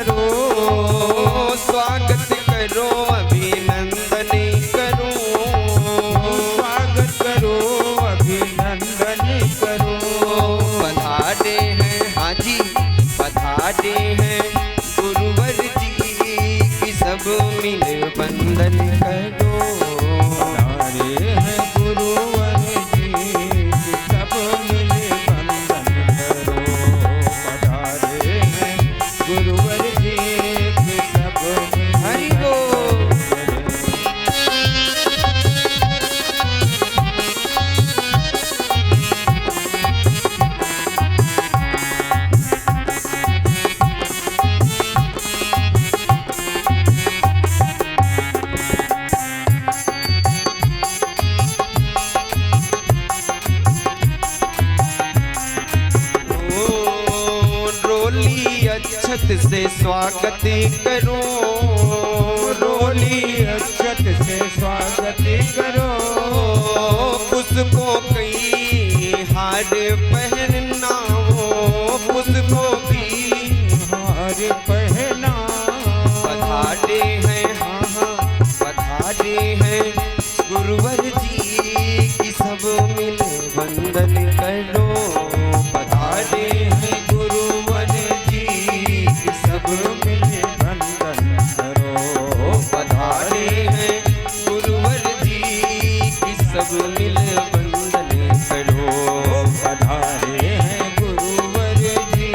करो, स्वागत करो अभिनंदन करो, स्वागत करो अभिनंदन करो। पधारे हैं हाजी पधारे हैं गुरुवर जी की सब मिल बंदन करो, पधारे हैं गुरुवर जी की सब मिल बंदन करो, पधारे हैं गुरुवर जी की सब मिल हरि बोल। रोली अक्षत से स्वागत करो, रोली अक्षत से स्वागत करो, पुष्पों कई हार पहनाओ, पुष्पों की हार पहना। पधारे हैं हाँ पधारे हैं गुरुवर जी की सब मिल वंदन करो, पधारे हैं गुरुवर जी की सब मिल बंदन करो, पधारे हैं गुरुवर जी की सब मिल वंदन करो, पधारे हैं गुरुवर जी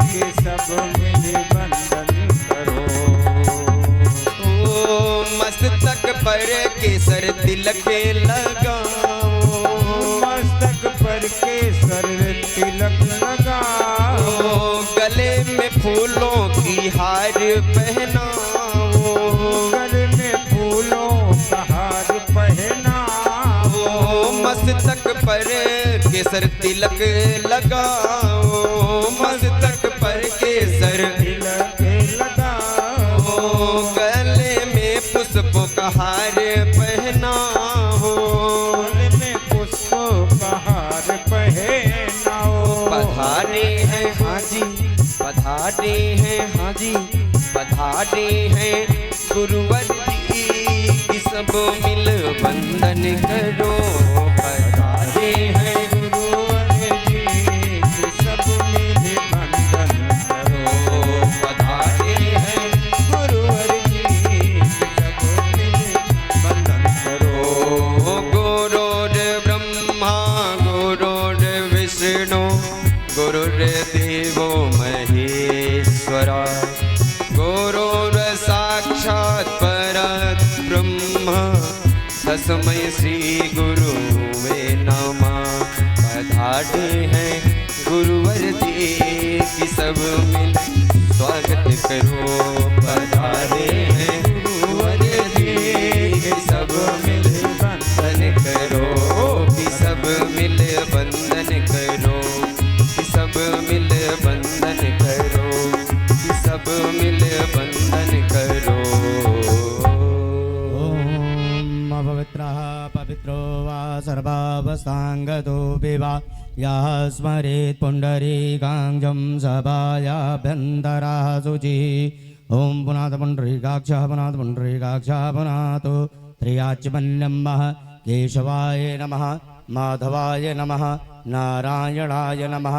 के सब मिल बंदन करो। ओ मस्तक पर केसर तिलक लगाओ, मस्तक पर केसर तिलक लगाओ, गले में फूलों की हार पहनाओ, गले में फूलों का हार पहनाओ, मस्तक पर केसर तिलक लगाओ, मस्तक पर केसर तिलक लगाओ, गले में पुष्पों का हार पहनाओ, गले में पुष्पों का हार पहनाओ। पधारे हैं हाजी पधारे हैं हाजी पधारे हैं गुरुवर जी की सब मिल बंदन करो, पधारे हैं गुरुवर जी के सब मिल बंदन करो, पधारे हैं गुरुवर जी के सब मिल बंदन करो। गुरुर् ब्रह्मा गुरुर्विष्णु गुरुर्देवो महेश्वरा, गुरुर् साक्षात् परब्रह्म तस्मै श्री गुरुवे नमः। पधारे हैं गुरुवर जी की सब मिल स्वागत करो, पधारे हैं गुरुवर जी की सब मिल बंदन करो, कि सब मिल बंदन करो, कि सब मिल बंदन करो, कि सब मिल बंदन करो। ओम अपवित्रः पवित्रो वा सर्वावस्थांगतो विवा यः स्मरेत् पुण्डरीकाक्षं सभायाभ्यन्तरः शुचिः। ओम पुनाथ पुण्डरीकाक्षः पुनाथ पुण्डरीकाक्षः पुनातो त्र्याच्मन्यम्मः केशवाय नमः माधवाय नमः नारायणाय नमः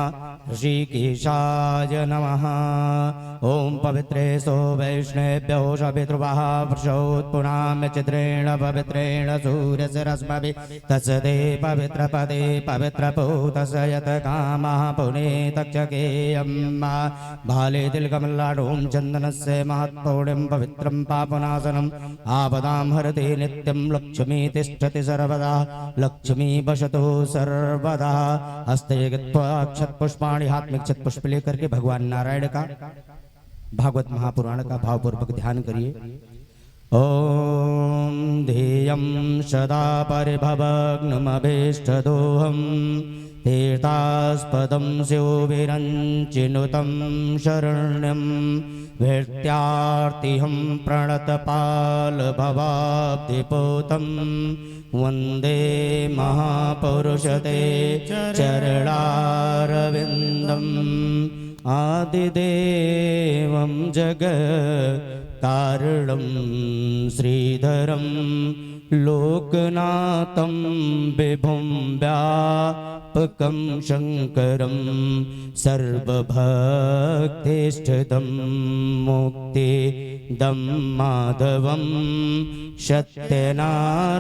ऋषिकेशाय नमः। ओम पवित्रेषु वैष्णवेभ्यो शपितृभः वृषोत्पुनाम्य चित्रेण पवित्रेण सूर्यशिरस्मभिः तस्य ते पवित्रपदे पवित्रपूतस्य यत् कामः पुनीतक्षकेयं भाले तिलकमल्लाढों चन्दनस्य महत्पौढ्यं पवित्रं पापनाशनम् आपदां हरति नित्यं लक्ष्मी तिष्ठति सर्वदा लक्ष्मी वसतु सर्वदा। हस्ते गत्वा अक्षत पुष्पाणि हाथ में अक्षत पुष्प लेकर के भगवान नारायण का भागवत महापुराण का भावपूर्वक ध्यान करिए। ओम ध्येयं सदा परिभवग्नमभीष्टदोहं तीर्थास्पदं शिवविरञ्चिनुतं शरण्यं भृत्यार्तिहं प्रणतपालभवाब्धिपूतं वन्दे महापुरुषते चरणारविन्दम् आदिदेवं जगत्कारणं श्रीधरं लोकनाथं विभुं व्यापकं शङ्करं सर्वभक्तिष्ठदं मुक्तिदं माधवं सत्यनारायणं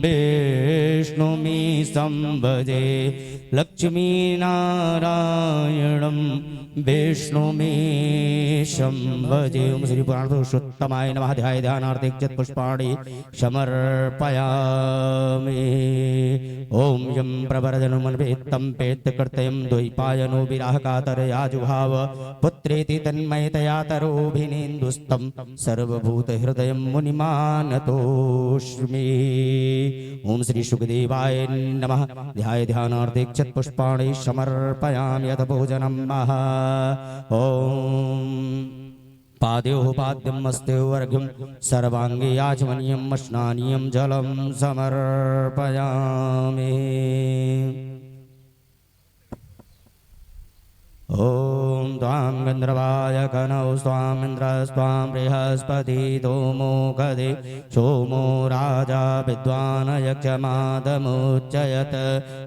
विष्णुमि संभजे लक्ष्मीनारायणं विष्णुमि संभजे। ओम श्री पुराण पुरुषोत्तमाय नमः। ध्याय ध्यानार्थे पुष्पाणि समर्पयामि। ओम यं प्रवरदनुमन्वेत्तं पेत्तकृत्यं द्वैपायनो विराहकातरयाजुभाव पुत्रेति तन्मयतया तरोभिनेन्दुस्तं सर्वभूतहृदयं मुनिमानतोऽस्मि। ओम श्री सुखदेवाय नमः। ध्याय ध्यानार्थे पुष्पाणि समर्पयामि। यत भोजनं महा। ओम पाद्योः पाद्यम् अस्त्योः अर्घ्यं सर्वाङ्गे याचमनीयं स्नानीयं जलं समर्पयामि। ओम त्वां गन्धर्वाय कनौ स्वामिन्द्रस्त्वां बृहस्पति धूमो गदे सोमो राजा विद्वान् यक्षमादमुच्चयत्।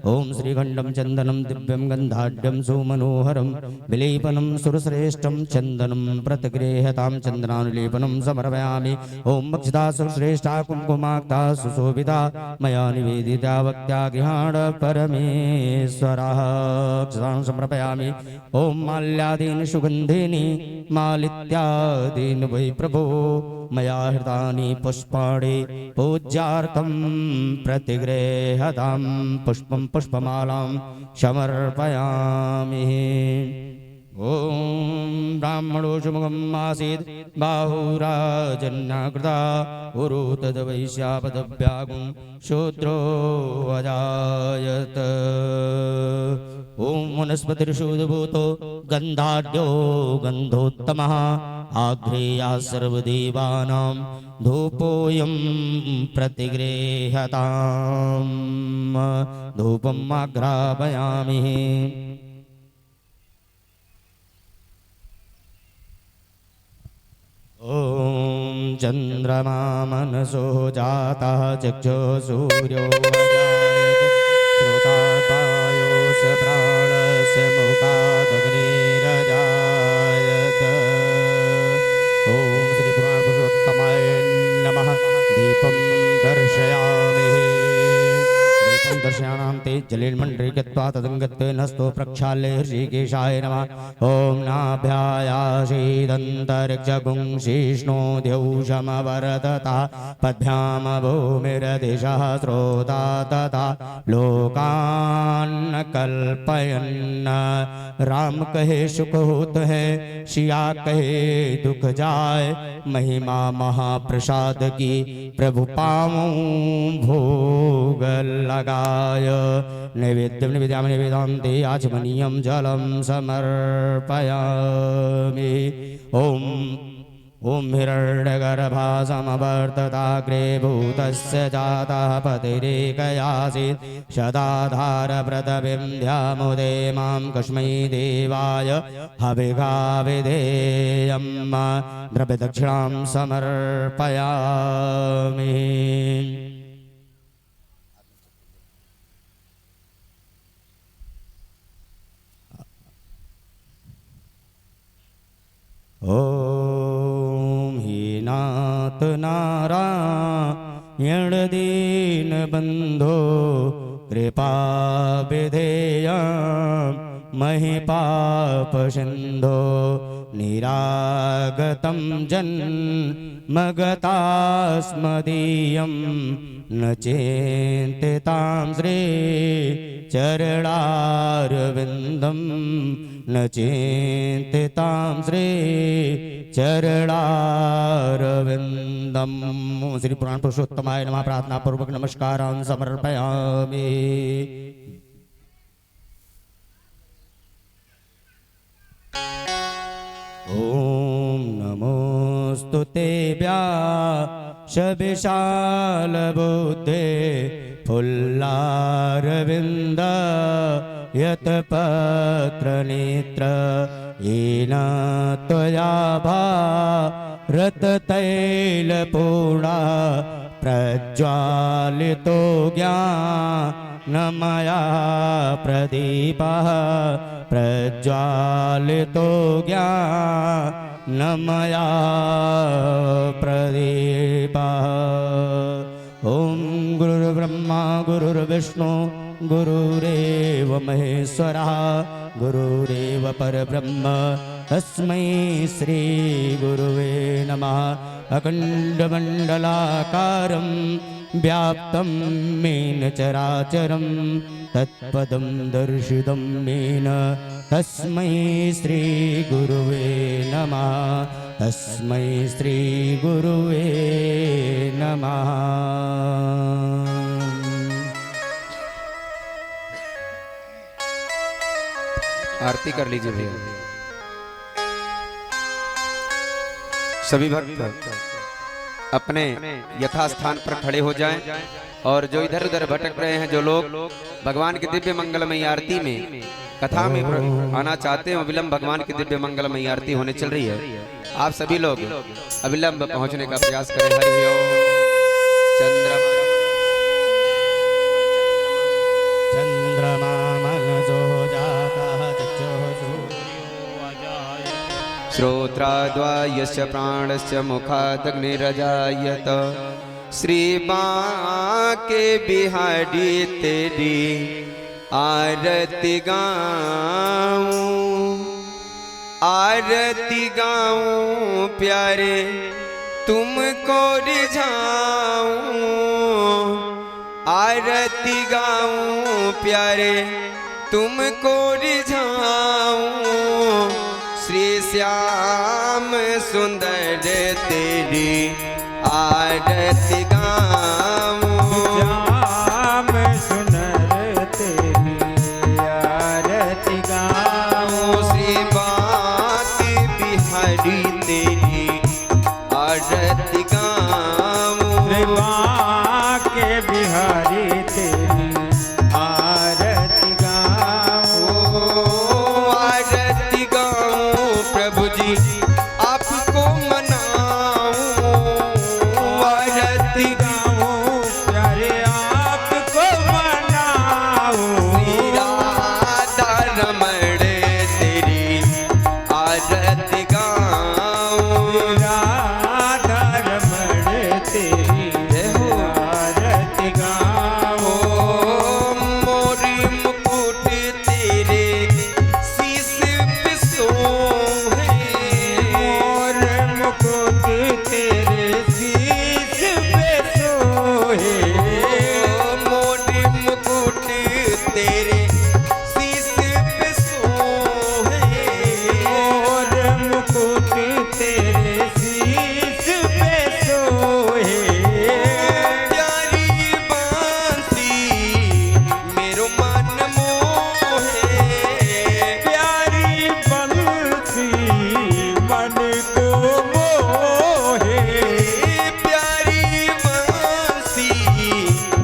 ओम श्रीखण्डं चन्दनं दिव्यं गन्धाढ्यं सुमनोहरं विलेपनं सुरश्रेष्ठं चन्दनं प्रतिगृह्यतां चन्दनानुलेपनं समर्पयामि। ओम मक्षिता सुश्रेष्ठा कुङ्कुमाक्ता सुशोभिता मया निवेदिता वक्त्या गृहाण परमेश्वरः समर्पयामि। ओम माल्यादीन सुगंधिनी मालित्यादीन वै प्रभो मया हृतानि पुष्पाणि पूज्यार्थं प्रतिगृह्यतां पुष्पं पुष्पमालां समर्पयामि। ओम ब्राह्मणो सुमुखम् आसीत् बाहुराजन्याकृता उरु तद्वैश्यापदव्यागुं शूद्रो अजायत। ओम वनस्पतिर्षुदभूतो गन्धाढ्यो गन्धोत्तमः आघ्रेयः सर्वदेवानां धूपोऽयं प्रतिगृह्यताम् धूपम् आघ्रापयामि। ओम चंद्रमा मनसो जातः चक्षुः सूर्यो अजायत श्रोतापायोऽस्य प्राणस्य मुखादग्निरजायत। ओम श्री पुराण पुरुषोत्तमाय नमः। दीपं दर्शयामि। दीपं दर्शयाणां ते जलेन मण्डलीकृत्वा तदङ्गत्वेन हस्तो प्रक्षाल्य ऋषिकेशाय नमः। ओम नाभ्यायासीदन्तरिक्षगुं शीष्णो द्यौषमवरदता पद्भ्याम भूमिरदिशः स्रोता तथा लोकान्न कल्पयन्। राम कहे सुख होत है सिया कहे दुख जाय महिमा महाप्रसाद की प्रभु पावों भोग लगाय। नैवेद्यं निवेदयामि निवेदान्ते आचमनीयं जलं समर्पयामि। ओम ओम हिरण्यगर्भा समवर्तताग्रे भूतस्य जातः पतिरेकयासीत् शताधारव्रतविन्ध्यामुदे मां कस्मै देवाय हविषा विधेयं द्रव्यदक्षिणां समर्पयामि। ओम हीनाथ नारायण दीन बंधो कृपा विधेय महि पाप सिंधो निरागतं जन्मगतास्मदीयं न चिन्तितां श्री चरणारविन्दं न चिन्तितां श्री चरणारविन्दं। श्री पुराण पुरुषोत्तमाय नमः। प्रार्थना पूर्वक नमस्कारान् समर्पयामि। ओम नमोस्तु ते व्यासविशालबुद्धे फुल्लारविन्द यत्पत्रनेत्र येन त्वया भारततैलपूर्णा प्रज्वालितो ज्ञानमया प्रदीपः प्रज्वालितो ज्ञानमया प्रदीपः। ॐ गुरुर्ब्रह्मा गुरुर्विष्णु गुरुरेव महेश्वरः गुरुरेव परब्रह्म तस्मै श्री गुरुवे नमः। अखण्डमण्डलाकारं व्याप्तं येन चराचरं तत्पदं दर्शितं येन तस्मै श्री गुरुवे नमः तस्मै श्री गुरुवे नमः। आरती कर लीजिए भैया। सभी भक्त अपने यथास्थान पर खड़े हो जाएं और जो इधर उधर भटक रहे हैं, जो लोग भगवान की दिव्य मंगलमयी आरती में कथा में आना चाहते हैं, अविलंब भगवान की दिव्य मंगलमयी आरती होने चल रही है। आप सभी लोग अविलंब पहुंचने का प्रयास करें। हरि ओम। चंद्रमा मनसो जातः चक्षुषु श्रोत्राद्वायस्य प्राणस्य मुखादग्निरजायत। श्री बांके बिहारी तेरी आरती गाऊं प्यारे तुमको रिझाऊं। आरती गाऊं प्यारे तुमको रिझाऊं। श्री श्याम सुंदर तेरी आरती गाऊं। श्याम सुंदर तेरी आरती गाऊं। श्री बांके बिहारी तेरी आरती गाऊं। श्री बांके बिहारी तेरी आरती गाऊं। आरती गाऊं प्रभु जी आपको मनाऊं। आरती गाऊं प्यारे आपको मनाऊं। श्री राधा रमण तेरी आरती गाऊं। राधा रमण तेरी आरती गाऊं। मोरी मुकुट तेरे शीश पे सोहे। मोर मुकुट तेरे शीश पे सोहे। मोरी मुकुट तेरे शीश पे सोहे। मोर मुकुट तेरे शीश पे सोहे। प्यारी बांसी मेरो मन मोहे। प्यारी बंसी मन को मोहे। प्यारी बांसी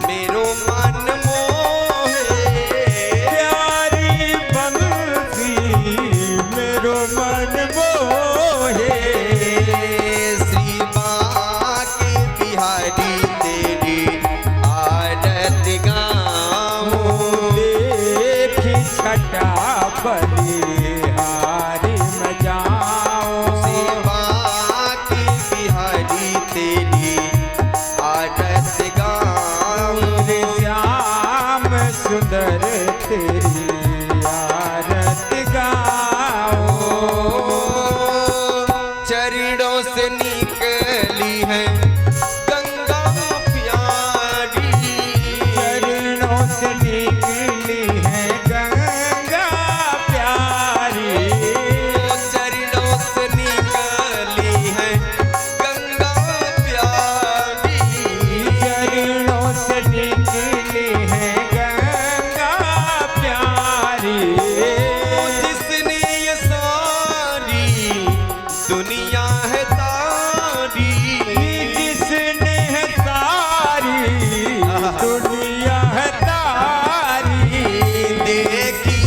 मेरो मन मोहे। प्यारी बंसी मेरो मन मोहे। श्री बांके बिहारी तेरी आरती गाऊं। देखी छटा बलिहारी में जाऊं। श्री बांके बिहारी तेरी आरती गाऊं। श्री श्याम सुंदर तेरी आरती गाऊं। चरणों से निकली है गंगा प्यारी। चरणों से निकली है गंगा प्यारी। चरणों से निकली है गंगा प्यारी। चरणों से निकली है गंगा प्यारी। जिसने ये सारी दुनिया है तारी। जिसने है सारी दुनिया है तारी। देखी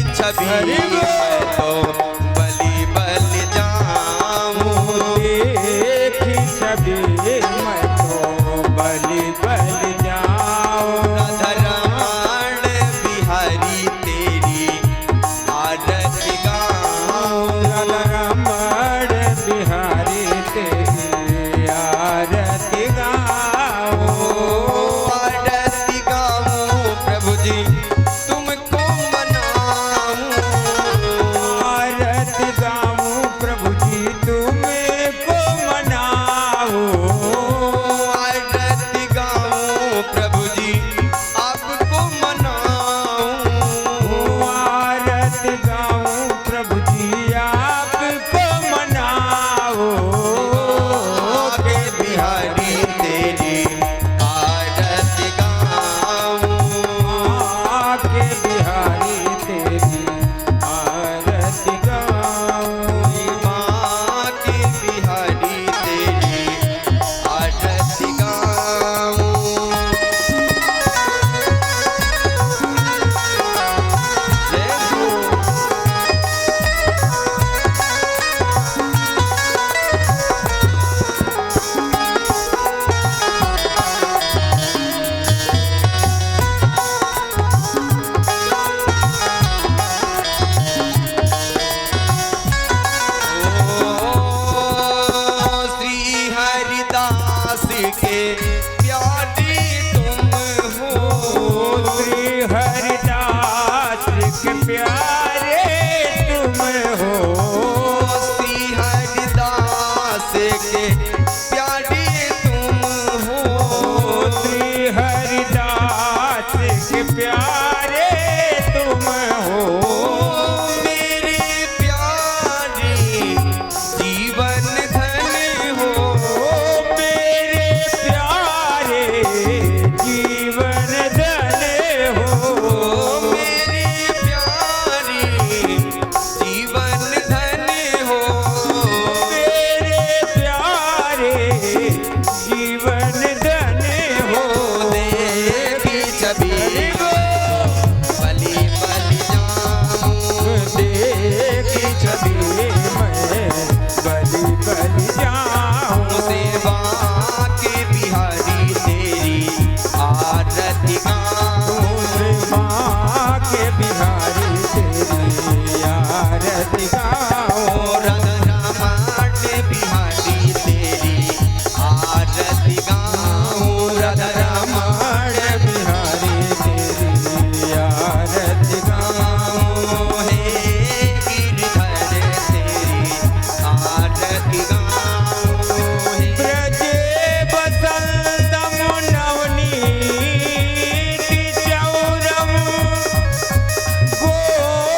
के प्यारी तुम हो। श्री हरिदास के प्यारे तुम हो। श्री हरिदास के प्यारी तुम हो। श्री हरिदास के प्यारे तुम हो। मेरे प्यारे जीवन धन हो। मेरे प्यारे जीवन धन हो। मेरे प्यारे जीवन धन हो। मेरे प्यारे जीवन धन हो। देवी छवि बलि बलि जाऊं। देखी छवि मैं बलि बलि जाऊं। सेवा के बिहारी तेरी आरती गाऊं। माँ के बिहारी तेरी आरती गाऊं। रघुरामाट बिहारी तेरी आरती गाऊं। रघुरामाट बिहारी तेरी आरती गाऊं। हे गिरधर तेरी आरती गाऊं। ब्रजे बसंतम नवनीति चौरम गोपांगणानां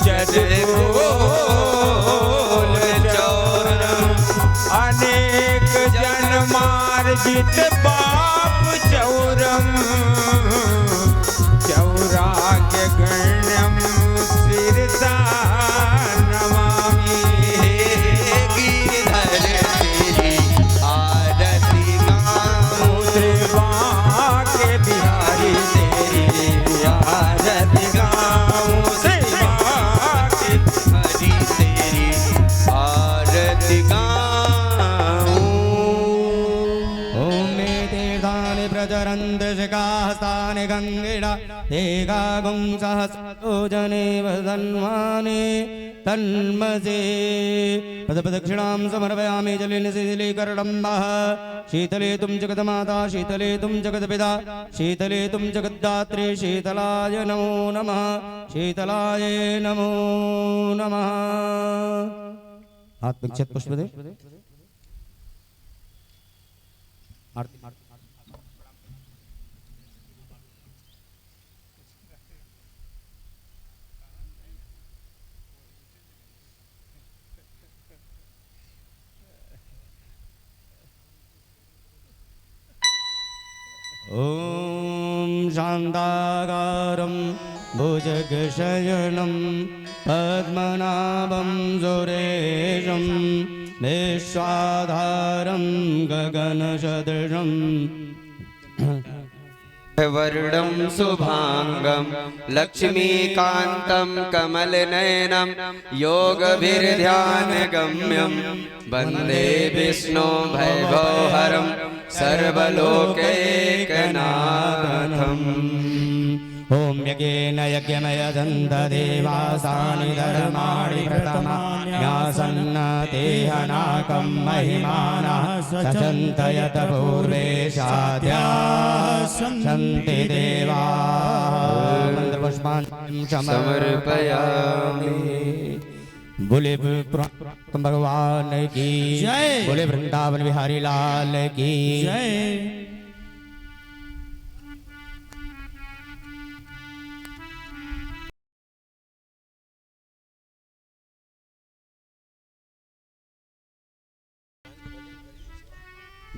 जगोल चौरम। अनेक जन्मार्जित पाप चौरम। चौराग्य गण्यम शिरसा नमामि। गिरधर तेरी आरती गाऊं। श्रीवा के बिहारी तेरी आरती गाऊं। श्रीवा के हरि तेरी आरती गाऊं। ॐ मे तीर्थानि प्रचरन्ति शिखास्तानि गङ्गिणा एकागुं सहस्रोजने वदन्वानि तन्मसे पदप्रदक्षिणां समर्पयामि जलेन शीतलीकरणम्बः। शीतले तुं जगन्माता शीतले तुं जगत्पिता शीतले तुं जगद्धात्री शीतलाय नमो नमः। शीतलाय नमो नमः। आत्मक्षत पुष्पदे आरती ॐ शान्ताकारं भुजगशयनं पद्मनाभं सुरेशं विश्वाधारं गगनसदृशं वर्णं शुभांगं लक्ष्मीकान्तं कमलनयनं योगभिर्ध्यानगम्यं वन्दे विष्णु भैभवहरं सर्वलोकैकनाथम्। ॐ यज्ञेन यज्ञमयजन्त देवासानि धर्माणि प्रथमान्यासन्न तेहनाकं महिमानः सचन्त यत पूर्वे साध्यासन्ति देवाः। मन्त्रपुष्पाञ्जलिं समर्पयामि। बोले भगवान की जय। बोले वृंदावन बिहारी लाल की जय।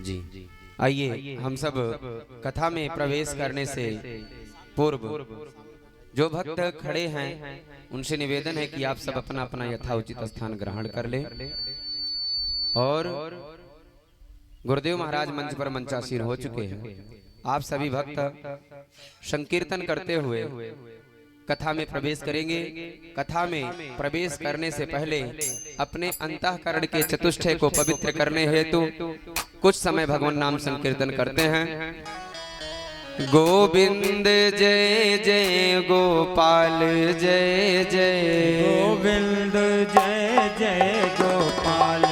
जी आइए हम सब कथा में प्रवेश करने से पूर्व जो भक्त खड़े हैं उनसे निवेदन है कि आप सब अपना अपना यथाउचित स्थान ग्रहण कर लें और गुरुदेव महाराज मंच पर मंचासीन हो चुके हैं। आप सभी भक्त संकीर्तन करते हुए कथा में प्रवेश करेंगे। कथा में प्रवेश करने से पहले अपने अंतःकरण के चतुष्टय को पवित्र करने हेतु कुछ समय भगवान नाम संकीर्तन करते हैं। गोविंद जय जय गोपाल जय जय गोविंद जय जय गोपाल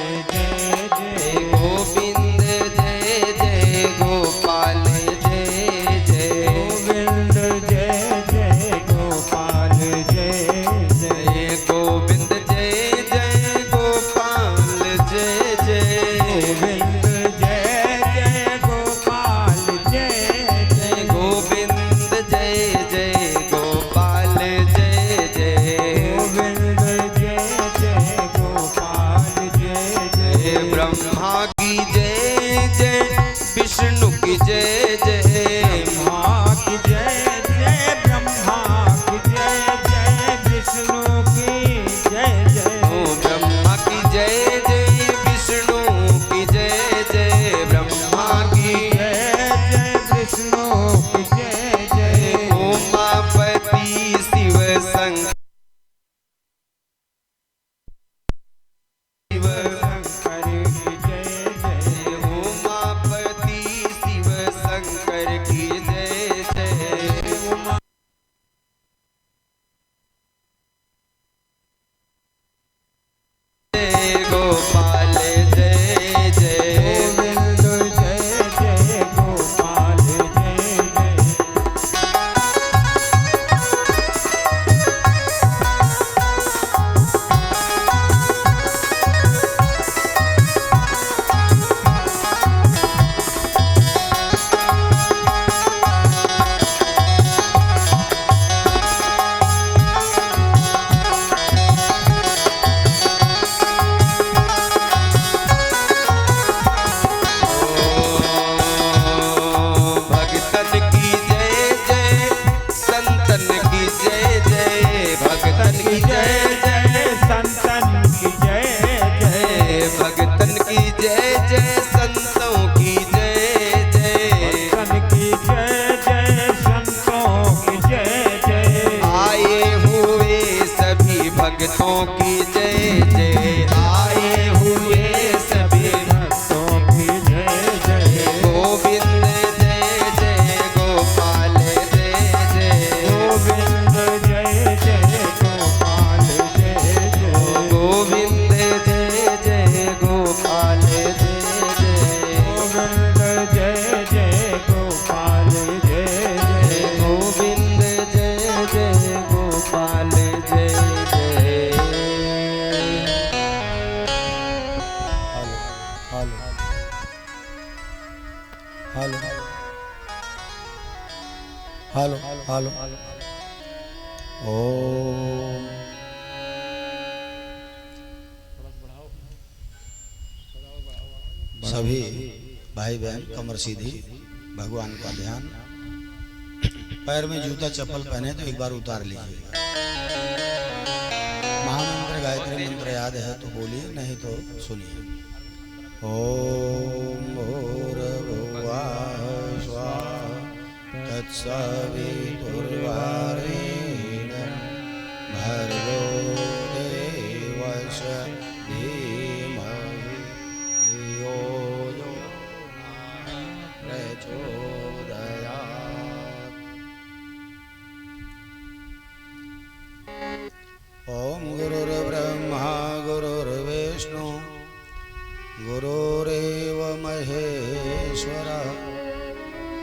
भक्तों की जय जय, आए हुए सभी भक्तों की जय जय, गोविंद जय जय गोपाल जय जय, गोविंद जय जय गोपाल जय जय, गोविंद जय जय गोपाल जय जय, गोविंद जय जय गोपाल जय जय, गोविंद जय जय गोपाल जय जय। हेलो हेलो हेलो हेलो ओम सभी भाई बहन कमर सीधी, भगवान का ध्यान। पैर में जूता चप्पल पहने तो एक बार उतार लीजिएगा। महामंत्र गायत्री मंत्र याद है तो बोलिए, नहीं तो सुनिए। ओम भूर्भुवः स्वः तत्सवितुर्वरेण्यं भर्गो देवस्य धीमहि धियो यो न प्रचोदयात्। ओम गुरुर्ब्रह्मा गुरुर्विष्णु गुरुरेव महेश्वरः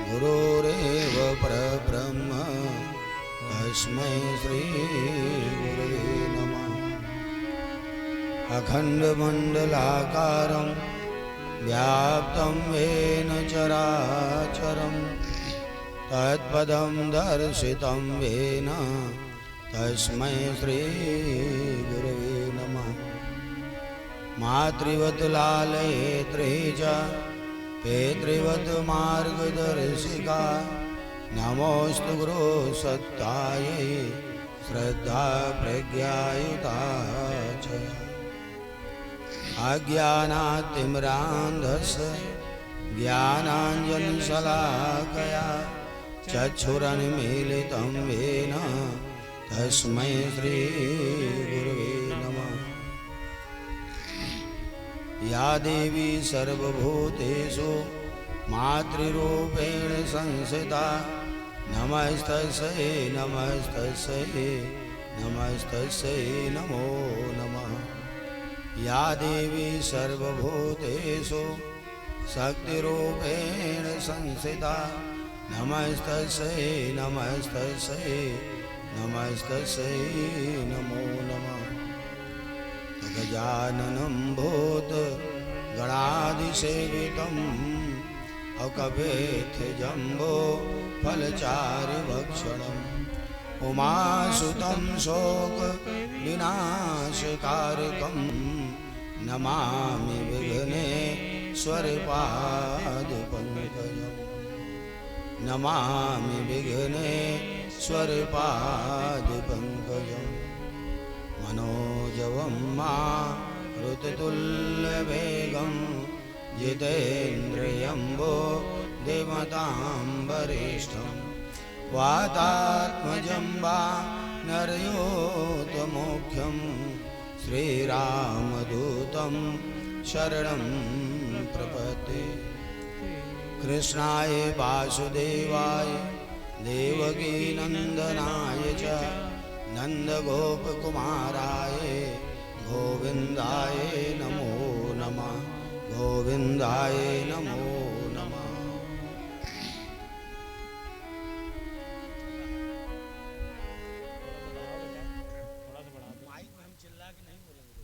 गुरुरेव परब्रह्म तस्मै श्री गुरुवे नमः। अखण्डमण्डलाकारं व्याप्तं येन चराचरं तत्पदं दर्शितं येन तस्मै श्री गुरुवे नमः। मातृवत् लालयेत्री च पितृवत् मार्गदर्शिका नमोऽस्तु गुरो सत्तायै श्रद्धा प्रज्ञायुता च। अज्ञानातिमिरान्धस्य ज्ञानाञ्जनशलाकया चक्षुरुन्मीलितं येन तस्मै श्रीगुरुवे नमः। या देवी सर्वभूतेषु मातृरूपेण संस्थिता नमस्तस्यै नमस्तस्यै नमस्तस्यै नमो नमः। या देवी सर्वभूतेषु शक्तिरूपेण संस्थिता नमस्तस्यै नमस्तस्यै नमस्तस्यै नमो नमः। गजाननं भूतगणाधिसेवितम् अकपेथजम्बो फलचारुभक्षणम् उमासुतं शोकविनाशकारकं नमामि विघ्नेश्वरपादपङ्कजम् नमामि विघ्नेश्वरपादपङ्कजम्। मनोजवं मारुततुल्यवेगं जितेन्द्रियं बुद्धिमतां वरिष्ठं वातात्मजं वानरयोतमोख्यं श्रीरामदूतं शरणं प्रपद्ये। कृष्णाय वासुदेवाय देवकीनन्दनाय च नन्दगोपकुमाराय गोविन्दाय नमो नमः गोविन्दाय नमो नमः। माइक में हम चिल्ला के नहीं बोलेंगे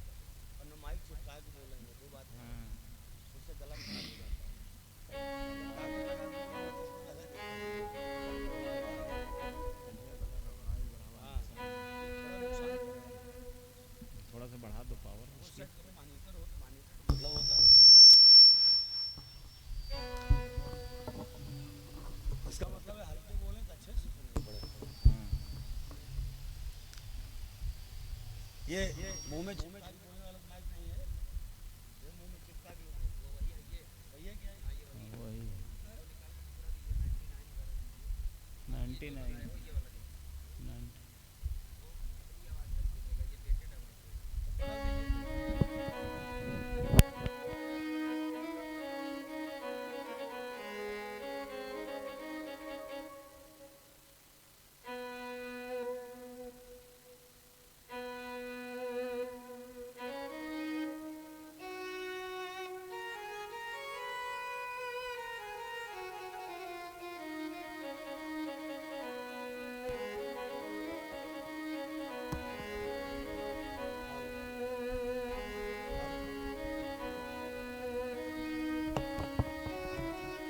और न माइक चिपका के बोलेंगे, दो बात है, उससे गला खराब हो थोड़ा सा बढ़ा दो पावर। इसका मतलब है हल्के बोले तो अच्छे से सुनने पड़े। ये मुंह में बोलने वाला माइक नहीं है, ये मुंह में चिपका के वही है क्या? वही 99 90।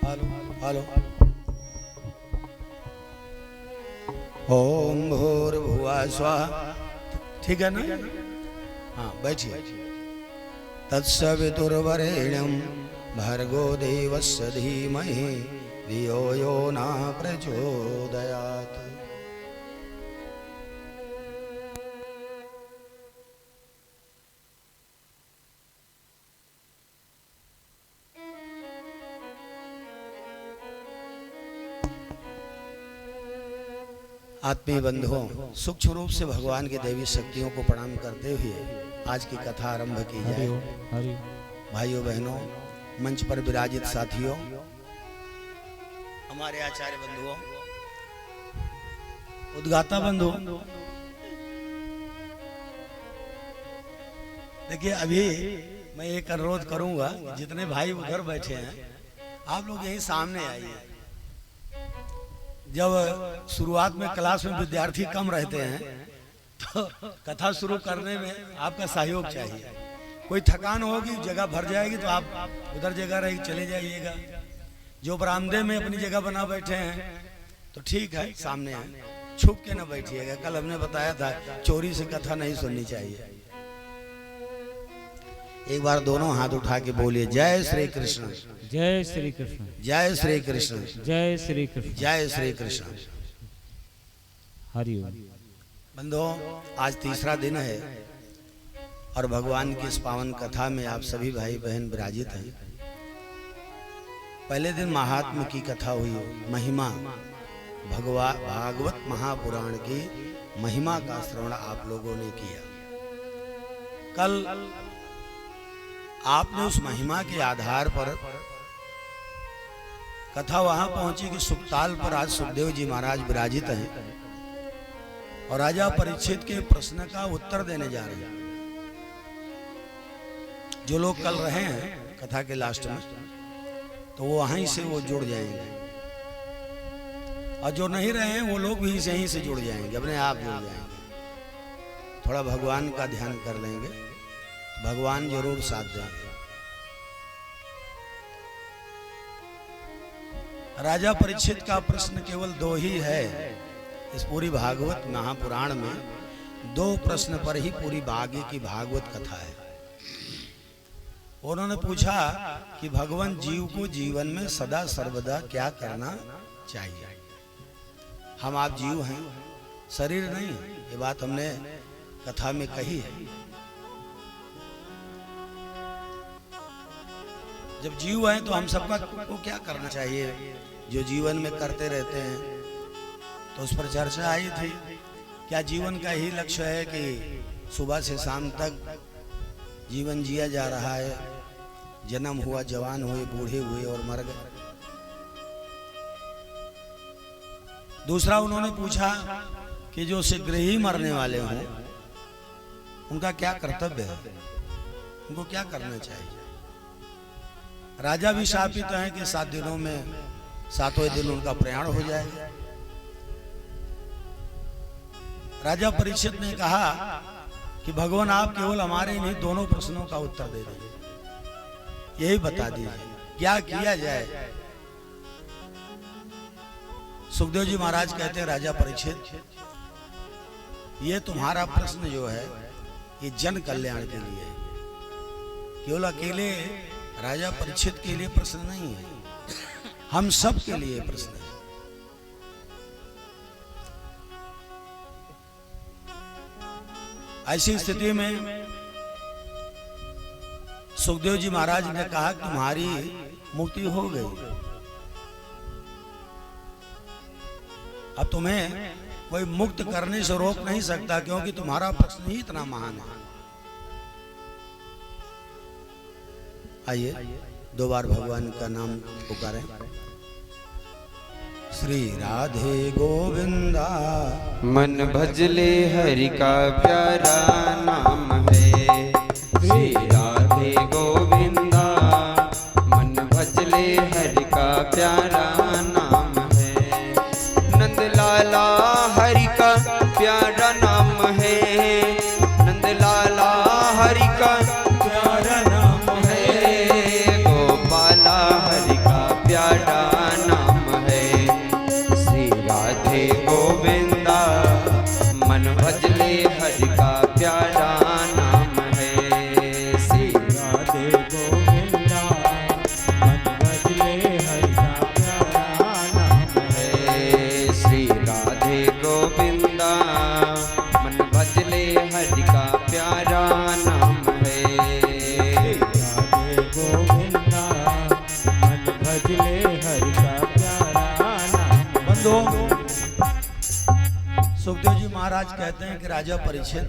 Hello hello. ओम भूर्भुवः स्वः। ठीक है ना? हाँ बैठिए। तत्सवितुर्वरेण्यं भर्गो देवस्य धीमहि धियो यो न प्रचोदयात्। आत्मीय बंधुओं, सूक्ष्म रूप से भगवान की देवी शक्तियों को प्रणाम करते हुए आज की कथा आरंभ की जाए। भाइयों बहनों, मंच पर विराजित साथियों, हमारे आचार्य बंधुओं, उद्गाता बंधु, देखिए अभी मैं एक अनुरोध करूंगा, जितने भाई उधर बैठे हैं आप लोग यहीं सामने आइए। जब शुरुआत में क्लास में विद्यार्थी कम रहते हैं तो कथा शुरू करने में आपका सहयोग चाहिए। कोई थकान होगी, जगह भर जाएगी तो आप उधर जगह रही चले जाइएगा। जो बरामदे में अपनी जगह बना बैठे हैं तो ठीक है, सामने है, छुप के न बैठिएगा। कल हमने बताया था चोरी से कथा नहीं सुननी चाहिए। एक बार दोनों हाथ उठा के बोलिए जय श्री कृष्ण, जय श्री कृष्ण, जय श्री कृष्ण, जय श्री कृष्ण, जय श्री कृष्ण। हरि ओम। बंधुओं, आज तीसरा दिन है और भगवान की इस पावन कथा में आप सभी भाई बहन विराजित हैं। पहले दिन महात्म्य की कथा हुई, महिमा, भागवत महापुराण की महिमा का श्रवण आप लोगों ने किया। कल आपने उस महिमा के आधार पर कथा वहां पहुंची कि सुखताल पर आज सुखदेव जी महाराज विराजित हैं और राजा परीक्षित के प्रश्न का उत्तर देने जा रहे हैं। जो लोग कल रहे हैं कथा के लास्ट में तो वो वहीं से वो जुड़ जाएंगे, और जो नहीं रहे हैं वो लोग भी यहीं से जुड़ जाएंगे, अपने आप जुड़ जाएंगे। थोड़ा भगवान का ध्यान कर लेंगे, भगवान जरूर साथ देंगे। राजा परीक्षित का प्रश्न केवल दो ही है इस पूरी भागवत महापुराण में। दो प्रश्न पर ही पूरी आगे की भागवत कथा है। उन्होंने पूछा कि भगवान जीव को जीवन में सदा सर्वदा क्या करना चाहिए। हम आप जीव हैं, शरीर नहीं। ये बात हमने कथा में कही है। जब जीव हैं तो हम सबका को क्या करना चाहिए, जो जीवन में करते रहते हैं, तो उस पर चर्चा आई थी। क्या जीवन का ही लक्ष्य है कि सुबह से शाम तक जीवन जिया जा रहा है, जन्म हुआ, जवान हुए, बूढ़े हुए और मर गए। दूसरा उन्होंने पूछा कि जो शीघ्र ही मरने वाले हों उनका क्या कर्तव्य है, उनको क्या करना चाहिए। राजा भी शापित हैं कि 7 दिनों में 7वें दिन उनका प्रयाण हो जाएगा। राजा परीक्षित ने कहा कि भगवान आप केवल हमारे नहीं दोनों प्रश्नों का उत्तर दे दीजिए, यही बता दीजिए क्या किया जाए। सुखदेव जी महाराज कहते हैं राजा परीक्षित, ये तुम्हारा प्रश्न जो है ये जन कल्याण के लिए है, केवल अकेले राजा परीक्षित के लिए प्रश्न नहीं है, हम सब के लिए प्रश्न है। ऐसी स्थिति में सुखदेव जी महाराज ने कहा तुम्हारी मुक्ति हो गई, अब तुम्हें कोई मुक्त करने से रोक नहीं सकता, क्योंकि तुम्हारा प्रश्न ही इतना महान है। आइए 2 बार भगवान का नाम पुकारें। श्री राधे गोविंदा मन भजले हरि का प्यारा नाम है। श्री राधे गोविंदा मन भजले हरि का प्यारा नाम है। नंद लाला हरि का प्यारा नाम है, नंद लाला हरि का प्यारा नाम है। गोपाला हरि का प्यारा महाराज कहते हैं कि राजा परीक्षित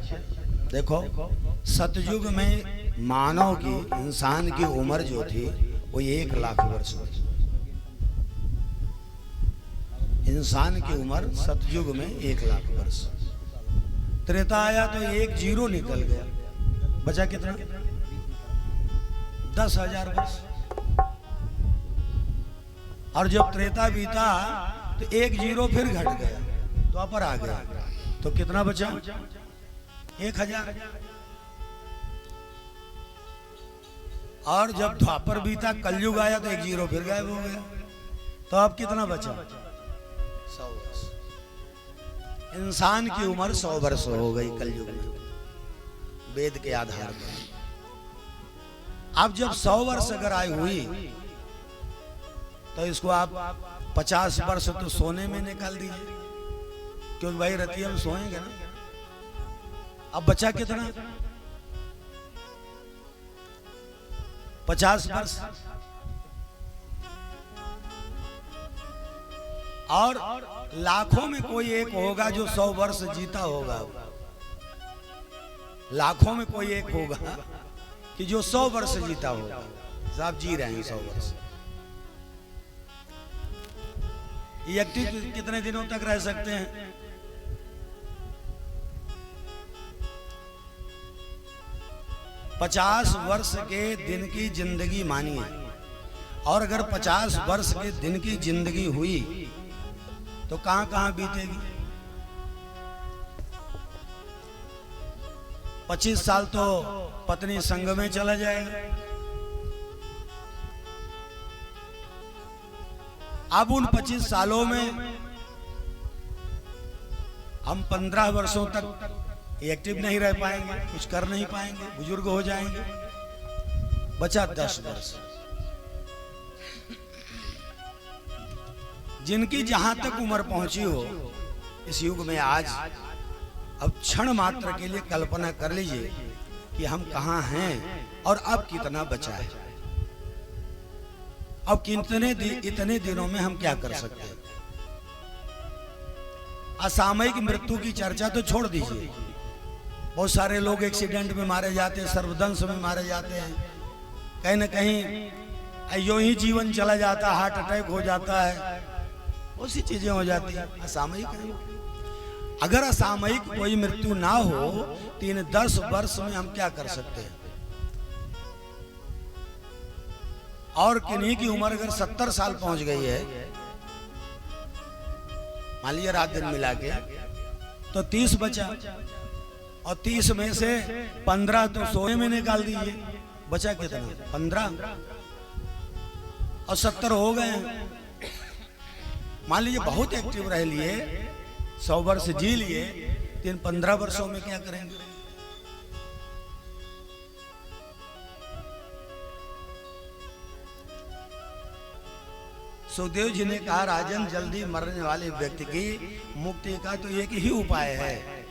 देखो, सतयुग में मानव की, इंसान की उम्र जो थी वो 1,00,000 वर्ष थी। इंसान की उम्र सतयुग में 1,00,000 वर्ष। त्रेता आया तो 1 जीरो निकल गया, बचा कितना? 10,000 वर्ष। और जब त्रेता बीता तो 1 जीरो फिर घट गया, द्वापर आ गया, तो कितना बचा? 1,000। और जब द्वापर बीता, कलयुग आया तो 1 जीरो फिर गायब हो गया, तो अब कितना बचा? 100 वर्ष। इंसान की उम्र 100 वर्ष हो गई कलयुग में, वेद के आधार पर। अब जब 100 वर्ष अगर आयु हुई तो इसको आप 50 वर्ष तो सोने में निकाल दीजिए, क्योंकि भाई रतिया में सोएंगे ना। अब बचा कितना? 50 वर्ष। और लाखों में कोई एक होगा जो 100 वर्ष जीता होगा। लाखों में कोई एक होगा कि जो 100 वर्ष जीता होगा। साहब जी रहे हैं 100 वर्ष। ये एक्टिव कितने दिनों तक रह सकते हैं? पचास वर्ष के दिन की जिंदगी मानिए, और अगर 50 वर्ष के दिन की जिंदगी हुई तो कहां कहां बीतेगी? 25 साल तो पत्नी संग में चला जाएगा। अब उन 25 सालों में हम 15 वर्षों तक एक्टिव नहीं रह पाएंगे, कुछ कर नहीं पाएंगे, बुजुर्ग हो जाएंगे। बचा 10 वर्ष। जिनकी जहां तक उम्र पहुंची हो इस युग में आज, अब क्षण मात्र के लिए कल्पना कर लीजिए कि हम कहां हैं और अब कितना बचा है। अब इतने दिनों में हम क्या कर सकते हैं? असामयिक मृत्यु की चर्चा तो छोड़ दीजिए। बहुत सारे लोग एक्सीडेंट में मारे जाते हैं, सर्वदंश में मारे जाते हैं, कहीं ना कहीं यूं ही जीवन चला जाता है, हार्ट अटैक हो जाता है, बहुत सी चीजें हो जाती है। असामयिक है। अगर असामयिक कोई मृत्यु ना हो तो इन 10 वर्ष में हम क्या कर सकते हैं? और किन्हीं की उम्र अगर 70 साल पहुंच गई है, मान लीजिए रात दिन मिला के, तो 30 बचा, और 30 में से 15 तो सोने में निकाल दीजिए, बचा कितना? 15, और 70 हो गए। मान लीजिए बहुत एक्टिव रह लिए, 100 वर्ष जी लिए, तो इन 15 वर्षों में क्या करेंगे? सुखदेव जी ने कहा, राजन, जल्दी मरने वाले व्यक्ति की मुक्ति का तो एक ही उपाय है।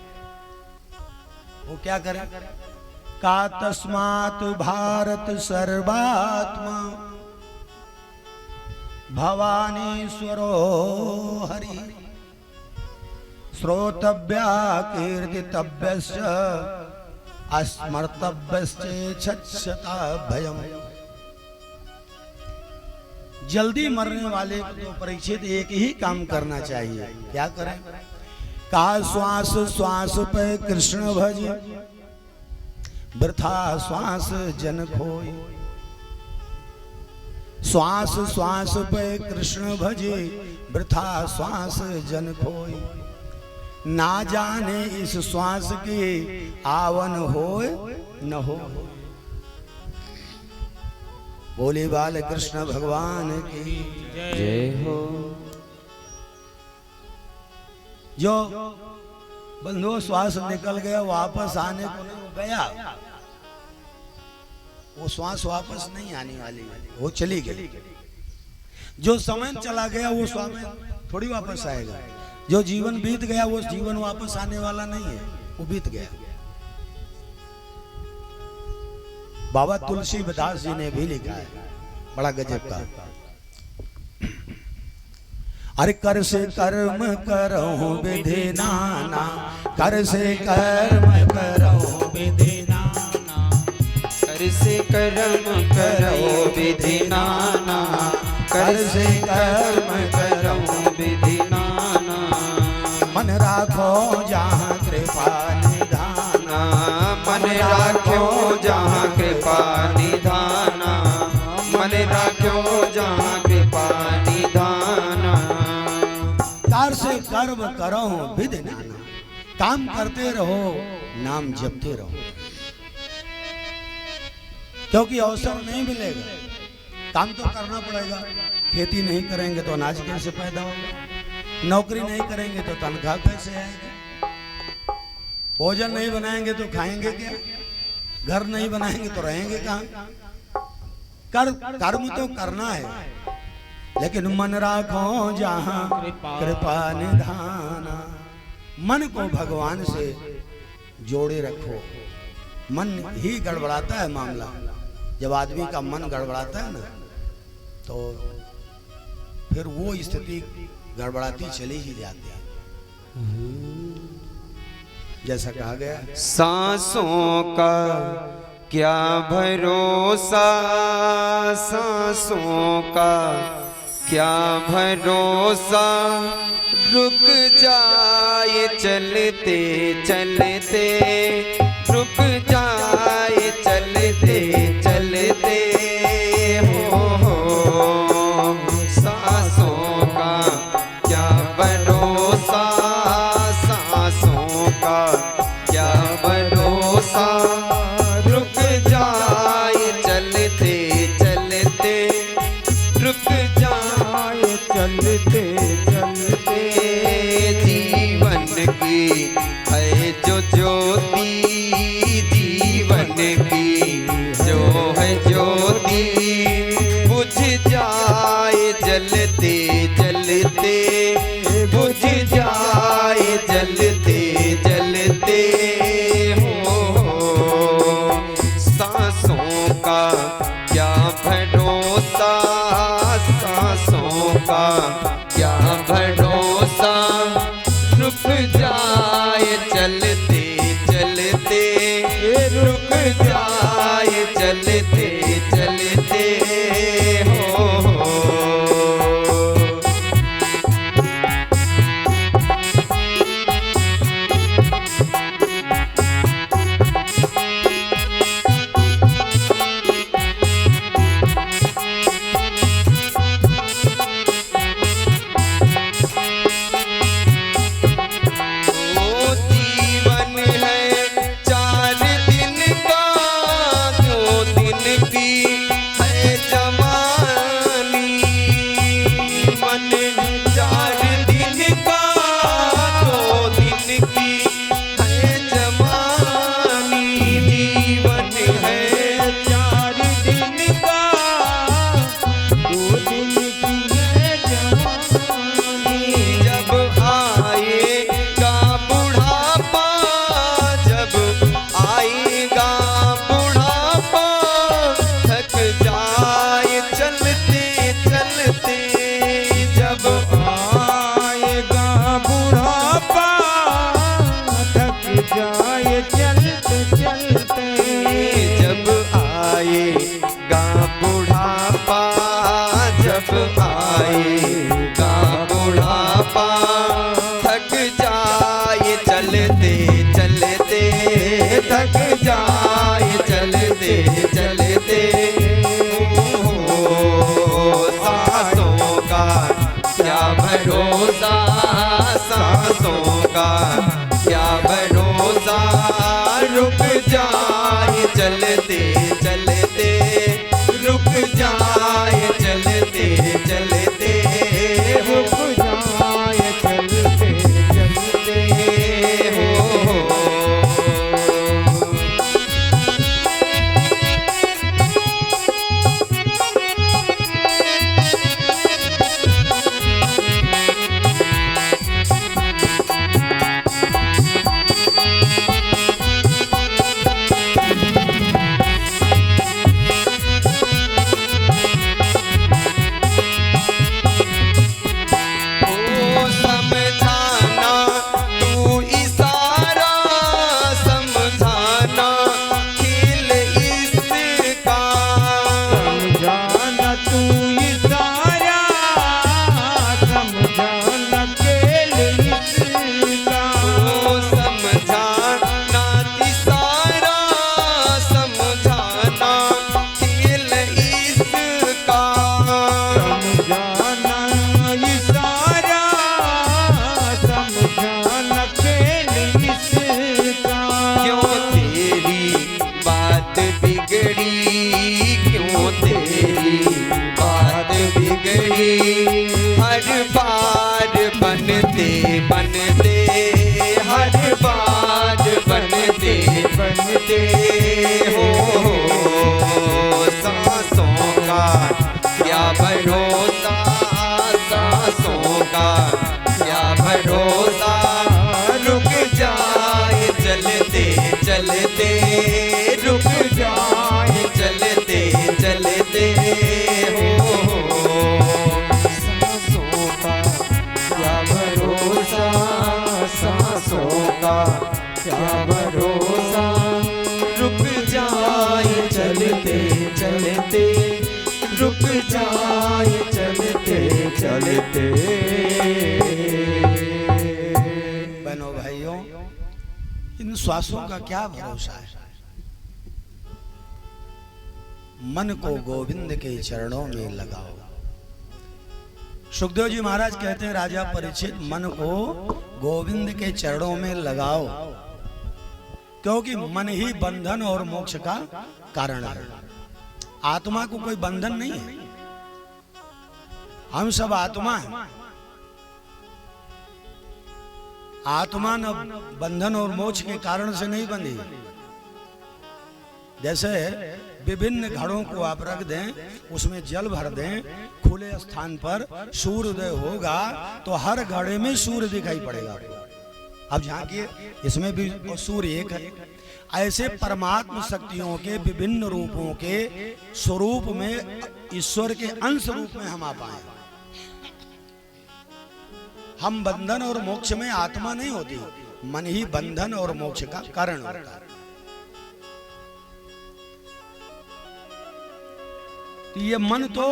वो क्या करे? का तस्मात् भारत सर्वात्मा भवानीश्वरो हरि श्रोतव्या कीर्तितव्यश्च अस्मर्तव्यश्चेच्छता भयम्। जल्दी मरने वाले को परीक्षित एक ही काम करना चाहिए। क्या करें? का श्वास श्वास पे कृष्ण भज, वृथा श्वास जन खोई। श्वास श्वास पे कृष्ण भजे, वृथा श्वास जन खोई। ना जाने इस श्वास के आवन होए न हो। बोले बाल कृष्ण भगवान की जय हो। जो बंधु श्वास निकल गया, वापस आने को नहीं गया, वो श्वास वापस नहीं आने वाली, वो चली गई। जो समय चला गया वो समय थोड़ी वापस आएगा। जो जीवन बीत गया वो जीवन वापस आने वाला नहीं है, वो बीत गया। बाबा तुलसीदास जी ने भी लिखा है, बड़ा गजब का। अरे कर से कर्म करो विधि नाना, कर से कर्म करो विधि नाना, कर से कर्म करो विधि नाना, कर से कर्म करो विधि नाना। मन राखो जहाँ कृपा निधाना, मन राख्यो जहाँ कृपा निधाना, मन राख्यो जहाँ कृपा निधाना। कार से कर्म करो विधि नाना, काम करते रहो नाम जपते रहो, क्योंकि अवसर नहीं मिलेगा, काम तो करना पड़ेगा। खेती नहीं करेंगे तो अनाज कैसे पैदा होगा, नौकरी नहीं करेंगे तो तनख्वाह कैसे आएगी, भोजन नहीं बनाएंगे तो खाएंगे क्या, घर नहीं बनाएंगे तो रहेंगे कहाँ। कर्म तो करना है, लेकिन मन राखो जहाँ कृपा निधाना। मन को भगवान से जोड़े रखो। मन ही गड़बड़ाता है मामला। जब आदमी का मन गड़बड़ाता है ना, तो फिर वो स्थिति गड़बड़ाती चली ही जाती है। जैसा कहा गया, सांसों का क्या भरोसा, सांसों का क्या भरोसा, रुक जाए चलते चलते, रुक जाए चलते चलते। हो सांसों का क्या भरोसा, सांसों का क्या भरोसा, रुक जाए चलते चलते, रुक जाए चलते चलते। जीवन की है जो ज्योति, जीवन की जो है ज्योति, बुझ जाए जलते जलते, बुझ जाए जलते जलते। हो सांसों का क्या भरोसा, सांसों का क्या भरोसा, रुक जाए चलते चलते, रुक जाए चलते चलते। हो जीवन है 4 दिन का, 2 दिन की है जवानी। मन 4 दिन का, 2 दिन की है जवानी। जीवन है 4 दिन का, 2 दिन की है जवानी। जब आएगा बुढ़ापा, जब आएगा बुढ़ापा, थक जाए चलते चलते। जब आएगा बुढ़ापा, थक जाए चलते चलते। जब आएगा बुढ़ापा, जब आएगा बुढ़ापा, थक जाए चलते चलते, थक जाए चलते चलते। सांसों का क्या भरोसा, सांसों का क्या भरोसा, रुक जाए चलते चलते, रुक जाए चलते चलते। रुक जाए चलते चलते। हो बिगड़ी क्यों तेरी बात बिगड़ी हर बार बनते बनते हर बार बनते बनते हो सांसों का क्या भरोसा सांसों का क्या भरोसा रुक जाए चलते चलते रुक जाए चलते चलते हो सांसों का क्या भरोसा सांसों का क्या भरोसा रुक जाए चलते चलते रुक जाए चलते चलते। बहनों भाइयों, इन श्वासों का क्या भरोसा है। मन को गोविंद के चरणों में लगाओ। सुखदेव जी महाराज कहते हैं राजा परीक्षित मन को गोविंद के चरणों में लगाओ, क्योंकि मन ही बंधन और मोक्ष का कारण है। आत्मा को कोई बंधन नहीं है, हम सब आत्मा हैं। आत्मा न बंधन और मोक्ष के कारण से नहीं बंधी। जैसे विभिन्न घड़ों को आप रख दें, उसमें जल भर दें, खुले स्थान पर सूर्योदय होगा तो हर घड़े में सूर्य दिखाई पड़ेगा। अब झांकिए, इसमें भी सूर्य एक है। ऐसे परमात्म शक्तियों के विभिन्न रूपों के स्वरूप में ईश्वर के अंश रूप में हम आ पाए। हम बंधन और मोक्ष में आत्मा नहीं होती, मन ही बंधन और मोक्ष का कारण होता है। ये मन तो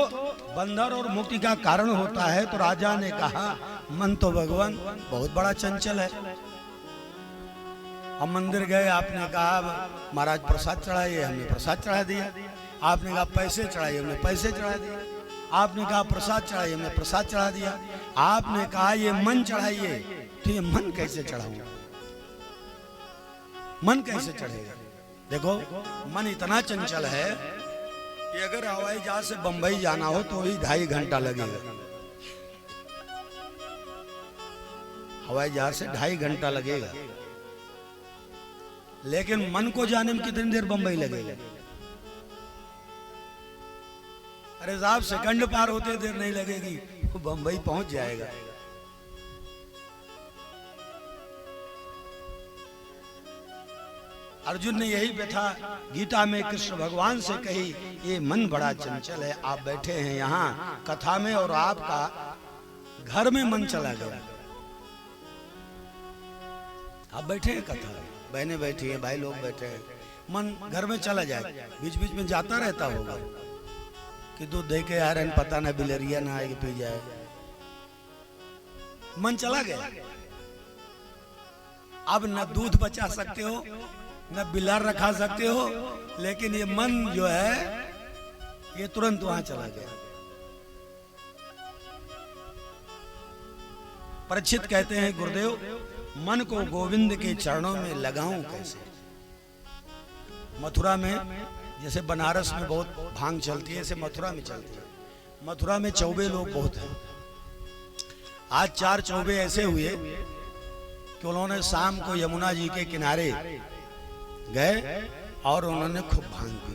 बंधन और मुक्ति का कारण होता है। तो राजा ने कहा मन तो भगवान बहुत बड़ा चंचल है। हम मंदिर गए, आपने कहा महाराज प्रसाद चढ़ाइए, हमने प्रसाद चढ़ा दिया। आपने कहा पैसे चढ़ाइए, हमने पैसे चढ़ा दिया। आपने कहा प्रसाद चढ़ाइए, हमने प्रसाद चढ़ा दिया। आपने कहा ये मन चढ़ाइए, तो ये मन कैसे चढ़ाऊंगा? मन कैसे चढ़ेगा? देखो मन इतना चंचल है कि अगर हवाई जहाज से बंबई जाना हो तो भी 2.5 घंटा लगेगा। हवाई जहाज से 2.5 घंटा लगेगा, लेकिन मन को जाने में कितनी देर बंबई लगेगा? अरे साहब सेकंड पार होते देर नहीं लगेगी, वो बंबई पहुंच जाएगा। अर्जुन ने यही व्यथा गीता में कृष्ण भगवान से कही, ये मन बड़ा चंचल है। आप बैठे हैं यहाँ कथा में और आपका घर में मन चला गया। आप बैठे हैं कथा में, बहनें बैठी हैं, भाई लोग बैठे हैं, मन घर में चला जाए। बीच बीच में जाता रहता होगा कि दूध दे के आ रहे हैं, पता ना बिलरिया ना आए पी जाए। मन चला गया। अब न दूध बचा सकते हो न बिलार रखा सकते हो, लेकिन ये मन जो है ये तुरंत वहां चला गया। परीक्षित कहते हैं गुरुदेव मन को गोविंद के चरणों में लगाऊं कैसे? मथुरा में जैसे बनारस में बहुत भांग चलती है, ऐसे मथुरा में चलती है। मथुरा में चौबे लोग बहुत हैं। आज 4 चौबे ऐसे हुए कि उन्होंने शाम को यमुना जी के किनारे गए और उन्होंने खूब भांग पी,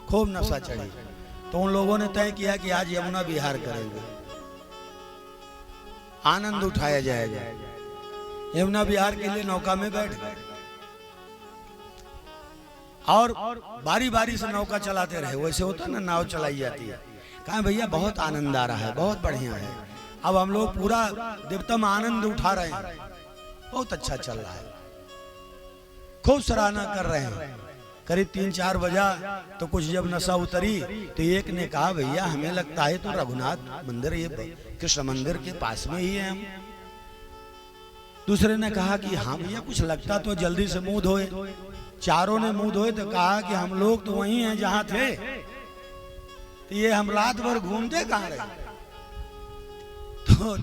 खूब नशा चढ़ी। तो उन लोगों ने तय किया कि आज यमुना विहार करेंगे, आनंद उठाया जाएगा। यमुना विहार के लिए नौका में बैठ गए और बारी बारी से नौका चलाते रहे। वैसे होता ना, नाव चलाई जाती है। कहा भैया बहुत आनंद आ रहा है, बहुत बढ़िया है, अब हम लोग पूरा दिव्यतम आनंद उठा रहे हैं, बहुत अच्छा चल रहा है, खूब सराहना कर रहे हैं। करीब 3-4 बजा तो कुछ जब नशा उतरी तो एक ने कहा भैया हमें लगता है तो रघुनाथ मंदिर, ये कृष्ण मंदिर के पास में ही है हम। दूसरे ने कहा कि हाँ भैया कुछ लगता तो जल्दी से मुंह धोए। चारों ने मुंह धोए तो कहा कि हम लोग तो वही हैं जहां थे, तो ये हम रात भर घूमते कहां रहे? तो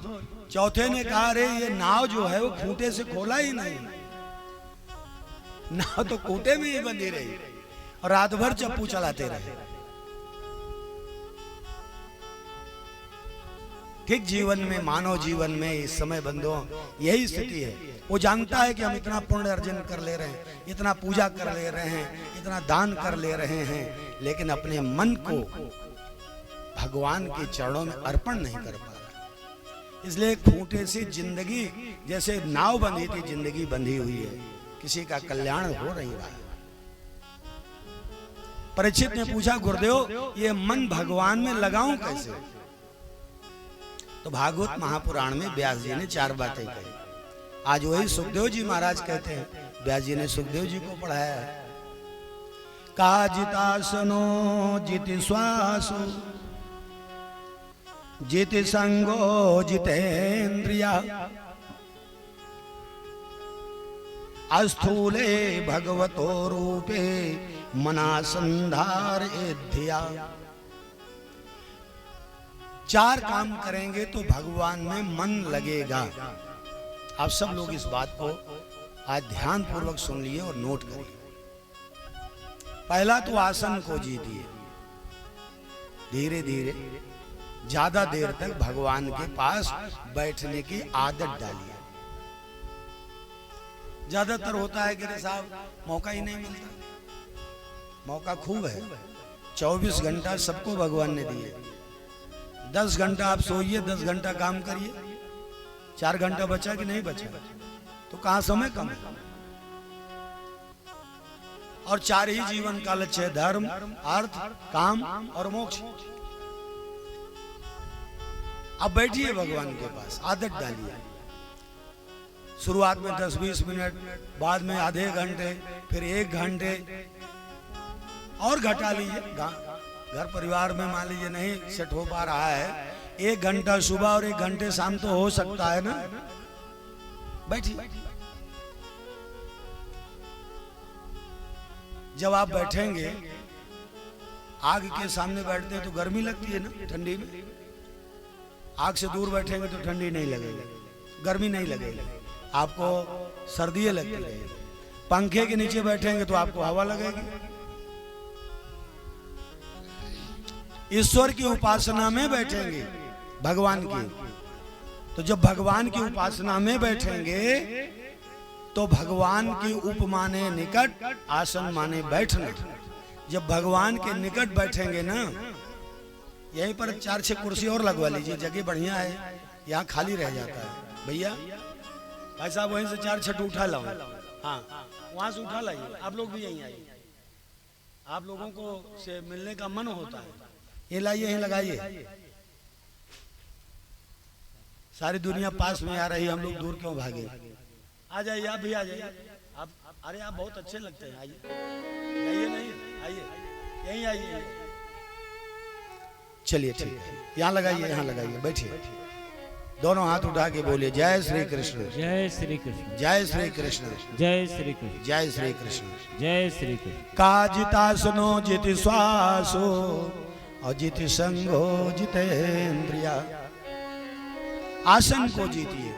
चौथे ने कहा अरे ये नाव जो है वो खूंटे से खोला ही नहीं, नाव तो खूंटे में ही बंधी रही। और रात भर चप्पू चलाते रहे। ठीक जीवन में, मानव जीवन में इस समय बंधुओं यही स्थिति है। वो जानता है कि हम इतना पुण्य अर्जन कर ले रहे हैं, इतना पूजा कर ले रहे हैं, इतना दान कर ले रहे हैं, लेकिन अपने मन को भगवान के चरणों में अर्पण नहीं कर पा रहा। इसलिए खूंटे से जिंदगी, जैसे नाव बंधी थी, जिंदगी बंधी हुई है, किसी का कल्याण हो नहीं रहा है। परीक्षित ने पूछा, गुरुदेव ये मन भगवान में लगाऊं कैसे? तो भागवत महापुराण में व्यास जी ने 4 बातें कही। आज वही सुखदेव जी महाराज कहते हैं, व्यास जी ने सुखदेव जी को पढ़ाया है। काजितासनो जिति श्वासो जिति संगो जितेन्द्रिया अस्थूले भगवतो रूपे मनासंधार धिया। 4 काम करेंगे तो भगवान में मन लगेगा। आप सब लोग इस बात को आज ध्यान पूर्वक सुन लिए और नोट करिए। पहला तो आसन को जीतिए, धीरे धीरे ज्यादा देर तक भगवान के पास बैठने की आदत डालिए। ज्यादातर होता है कि रे साहब मौका ही नहीं मिलता। मौका खूब है, 24 घंटा सबको भगवान ने दिए। 10 घंटा आप सोइए, 10 घंटा काम करिए, 4 घंटा बचा कि नहीं बचा? तो कहां समय कम है। और 4 ही जीवन का लक्ष्य है, धर्म, अर्थ, काम और मोक्ष। अब बैठिए भगवान के पास, आदत डालिए। शुरुआत में 10-20 मिनट, बाद में आधे घंटे, फिर 1 घंटे और घटा लीजिए। घर परिवार में मान लीजिए नहीं सेट हो पा रहा है, 1 घंटा सुबह और 1 घंटे शाम तो हो सकता है ना। बैठिए। जब आप बैठेंगे, आग के सामने बैठते हैं तो गर्मी लगती है ना, ठंडी में। आग से दूर बैठेंगे तो ठंडी नहीं लगेगी, गर्मी नहीं लगेगी, आपको सर्दी लगती रहेगी। पंखे के नीचे बैठेंगे तो आपको हवा लगेगी। ईश्वर की उपासना में बैठेंगे, भगवान की, तो जब भगवान की उपासना में बैठेंगे तो भगवान की उप माने निकट, आसन माने बैठना। जब भगवान के निकट बैठेंगे ना, यहीं पर 4-6 कुर्सी और लगवा लीजिए, जगह बढ़िया है, यहाँ खाली रह जाता है। भैया भाई साहब वहीं से 4 छठ उठा लाओ। हाँ, वहां से उठा लाइए। आप लोग भी यहीं आइए, आप लोगों को से मिलने का मन होता है। ये लाइए, यहीं लगाइए। सारी दुनिया पास में आ रही, हम लोग दूर क्यों भागे? आ जाइए, आप भी आ जाइए। आप, अरे आप बहुत अच्छे लगते हैं, आइए। आइए, नहीं आइए, यहीं आइए। चलिए ठीक है, यहाँ लगाइए, यहाँ लगाइए, बैठिए। दोनों हाथ उठा के बोलिए, जय श्री कृष्ण, जय श्री कृष्ण, जय श्री कृष्ण, जय श्री कृष्ण, जय श्री कृष्ण, जय श्री कृष्ण। काजितासनो जिति श्वासो और जिति संगो जितेन्द्रिया। आसन को जीतिए।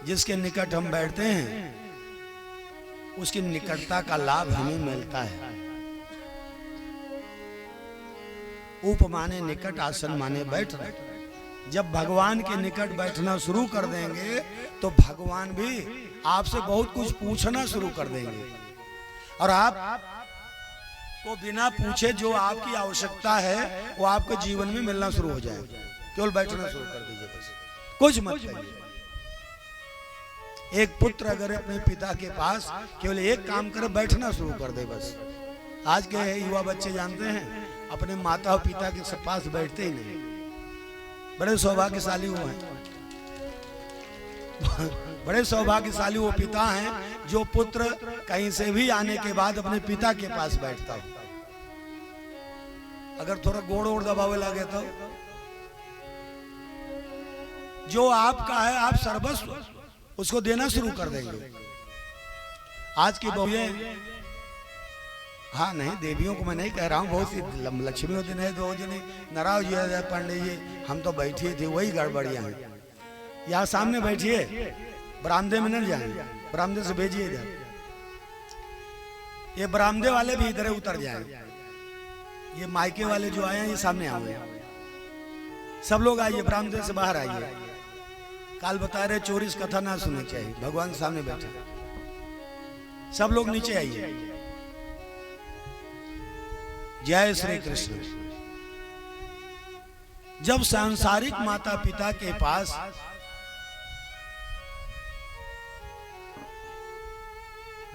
जिसके निकट हम बैठते हैं उसकी निकटता का लाभ हमें मिलता है। उप माने निकट, आसन माने बैठना। जब भगवान के निकट बैठना शुरू कर देंगे तो भगवान भी आपसे बहुत कुछ पूछना शुरू कर देंगे, और आप को बिना पूछे जो आपकी आवश्यकता है वो आपके जीवन में मिलना शुरू हो जाएगा। केवल बैठना शुरू कर दीजिए, बस कुछ मत करिए। एक पुत्र अगर अपने पिता के पास केवल एक काम करे, बैठना शुरू कर दे बस। आज के युवा बच्चे जानते हैं अपने माता और पिता के पास बैठते ही नहीं। बड़े सौभाग्यशाली वो हैं, बड़े सौभाग्यशाली वो पिता हैं जो पुत्र कहीं से भी आने के बाद अपने पिता के पास बैठता हो। अगर थोड़ा गोड़ ओड़ दबावे लगे तो जो आपका है आप सर्वस्व उसको देना शुरू कर देंगे। आज की बहुएं, हाँ नहीं देवियों को मैं नहीं कह रहा हूँ, बहुत सी लक्ष्मी होती नहीं दो जने नाराज जी पंडित जी हम तो बैठिए थे, वही गड़बड़ियां हैं। यहाँ सामने बैठिए, बरामदे में न जाए, बरामदे से भेजिए इधर। ये बरामदे वाले भी इधर उतर जाएं। ये मायके वाले जो आए हैं ये सामने आओगे। सब लोग आइए, बरामदे से बाहर आइए। काल बता रहे चोरी की कथा ना सुननी चाहिए, भगवान सामने बैठे। सब लोग नीचे आइए। जय श्री कृष्ण। जब सांसारिक माता पिता के पास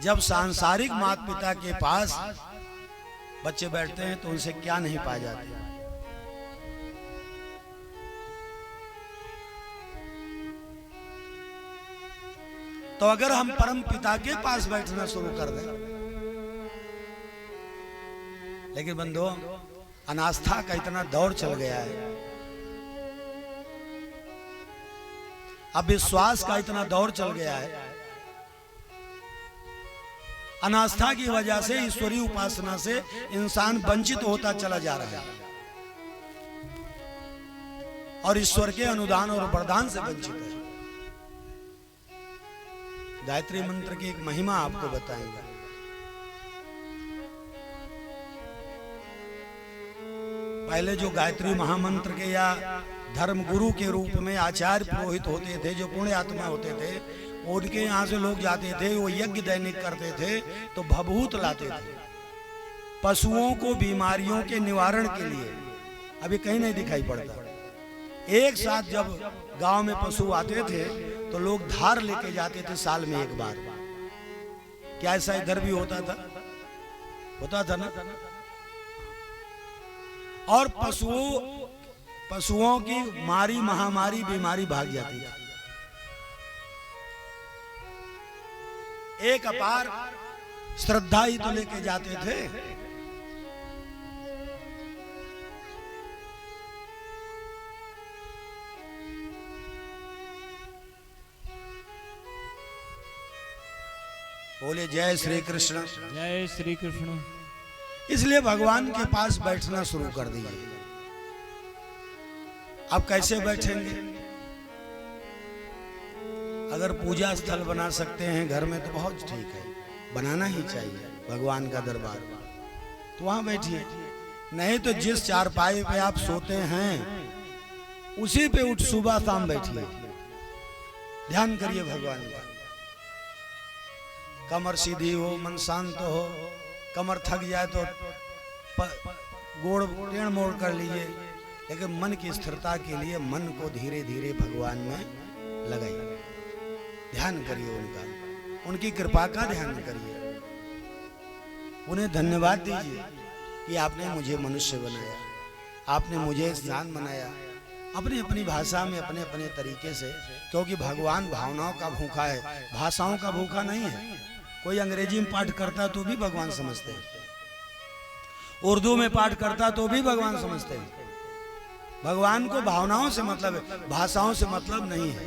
माता पिता के पास बच्चे बैठते हैं तो उनसे क्या नहीं पाए जाते। तो अगर हम परम पिता के पास बैठना शुरू कर दें, लेकिन बंधुओं अनास्था का इतना दौर चल गया है, अब विश्वास का इतना दौर चल गया है, अनास्था की वजह से ईश्वरीय उपासना से इंसान वंचित होता चला जा रहा है और ईश्वर के अनुदान और वरदान से वंचित है। गायत्री मंत्र की एक महिमा आपको बताएंगे। पहले जो गायत्री महामंत्र के या धर्म गुरु के रूप में आचार्य पुरोहित होते थे, जो पुण्य आत्मा होते थे, उनके यहाँ से लोग जाते थे, वो यज्ञ दैनिक करते थे तो भभूत लाते थे पशुओं को बीमारियों के निवारण के लिए। अभी कहीं नहीं दिखाई पड़ता। एक साथ जब गांव में पशु आते थे तो लोग धार लेके जाते थे साल में एक बार। क्या ऐसा इधर भी होता था ना? और पशुओं की मारी महामारी बीमारी भाग जाती थी। एक अपार श्रद्धा ही तो लेके जाते थे। बोले जय श्री कृष्ण। जय श्री कृष्ण। इसलिए भगवान के पास बैठना शुरू कर दीजिए। आप कैसे बैठेंगे? अगर पूजा स्थल बना सकते हैं घर में तो बहुत ठीक है, बनाना ही चाहिए भगवान का दरबार, तो वहां बैठिए। नहीं तो जिस चारपाई पे आप सोते हैं उसी पे उठ सुबह शाम बैठिए, ध्यान करिए भगवान का। कमर सीधी हो, मन शांत हो, कमर थक जाए तो गोड़ टेढ़ मोड़ कर लीजिए, लेकिन मन की स्थिरता के लिए मन को धीरे धीरे भगवान में लगाइए। ध्यान करिए उनका, उनकी कृपा का ध्यान करिए। उन्हें धन्यवाद दीजिए कि आपने मुझे मनुष्य बनाया, आपने मुझे इंसान बनाया, अपनी अपनी भाषा में अपने अपने तरीके से। क्योंकि भगवान भावनाओं का भूखा है, भाषाओं का भूखा नहीं है। कोई अंग्रेजी में पाठ करता तो भी भगवान समझते हैं, उर्दू में पाठ करता तो भी भगवान समझते हैं। भगवान को भावनाओं से मतलब है, भाषाओं से मतलब नहीं है।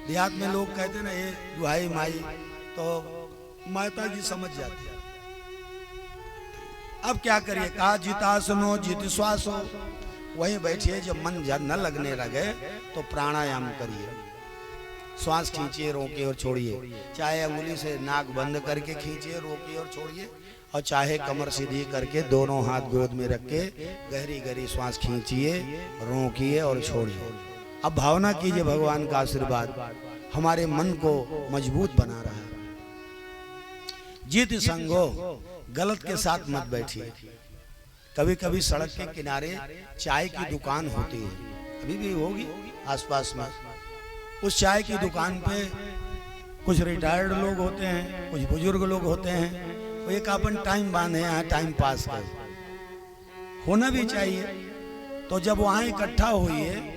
देहात में लोग कहते ना ये दुहाई माई, तो माता जी समझ जाती है। अब क्या करिए? कहा जिता सुनो जित श्वास हो, वहीं बैठिए। जब मन न लगने लगे तो प्राणायाम करिए। श्वास खींचिए, रोकिए और छोड़िए। चाहे अंगुली से नाक बंद करके खींचिए, रोकिए और छोड़िए, और चाहे कमर सीधी करके दोनों हाथ गोद में रख के गहरी गहरी श्वास खींचिए, रोकिए और छोड़िए। अब भावना कीजिए भगवान का आशीर्वाद हमारे मन को मजबूत बना रहा है। जित संगो, गलत के साथ मत बैठिए। कभी कभी सड़क के किनारे चाय की दुकान होती है, अभी भी होगी आसपास में। उस चाय की दुकान पे कुछ रिटायर्ड लोग होते हैं, कुछ बुजुर्ग लोग होते हैं, वो एक अपन टाइम बांधे हैं, टाइम पास कर होना भी चाहिए। तो जब वहां इकट्ठा हुई है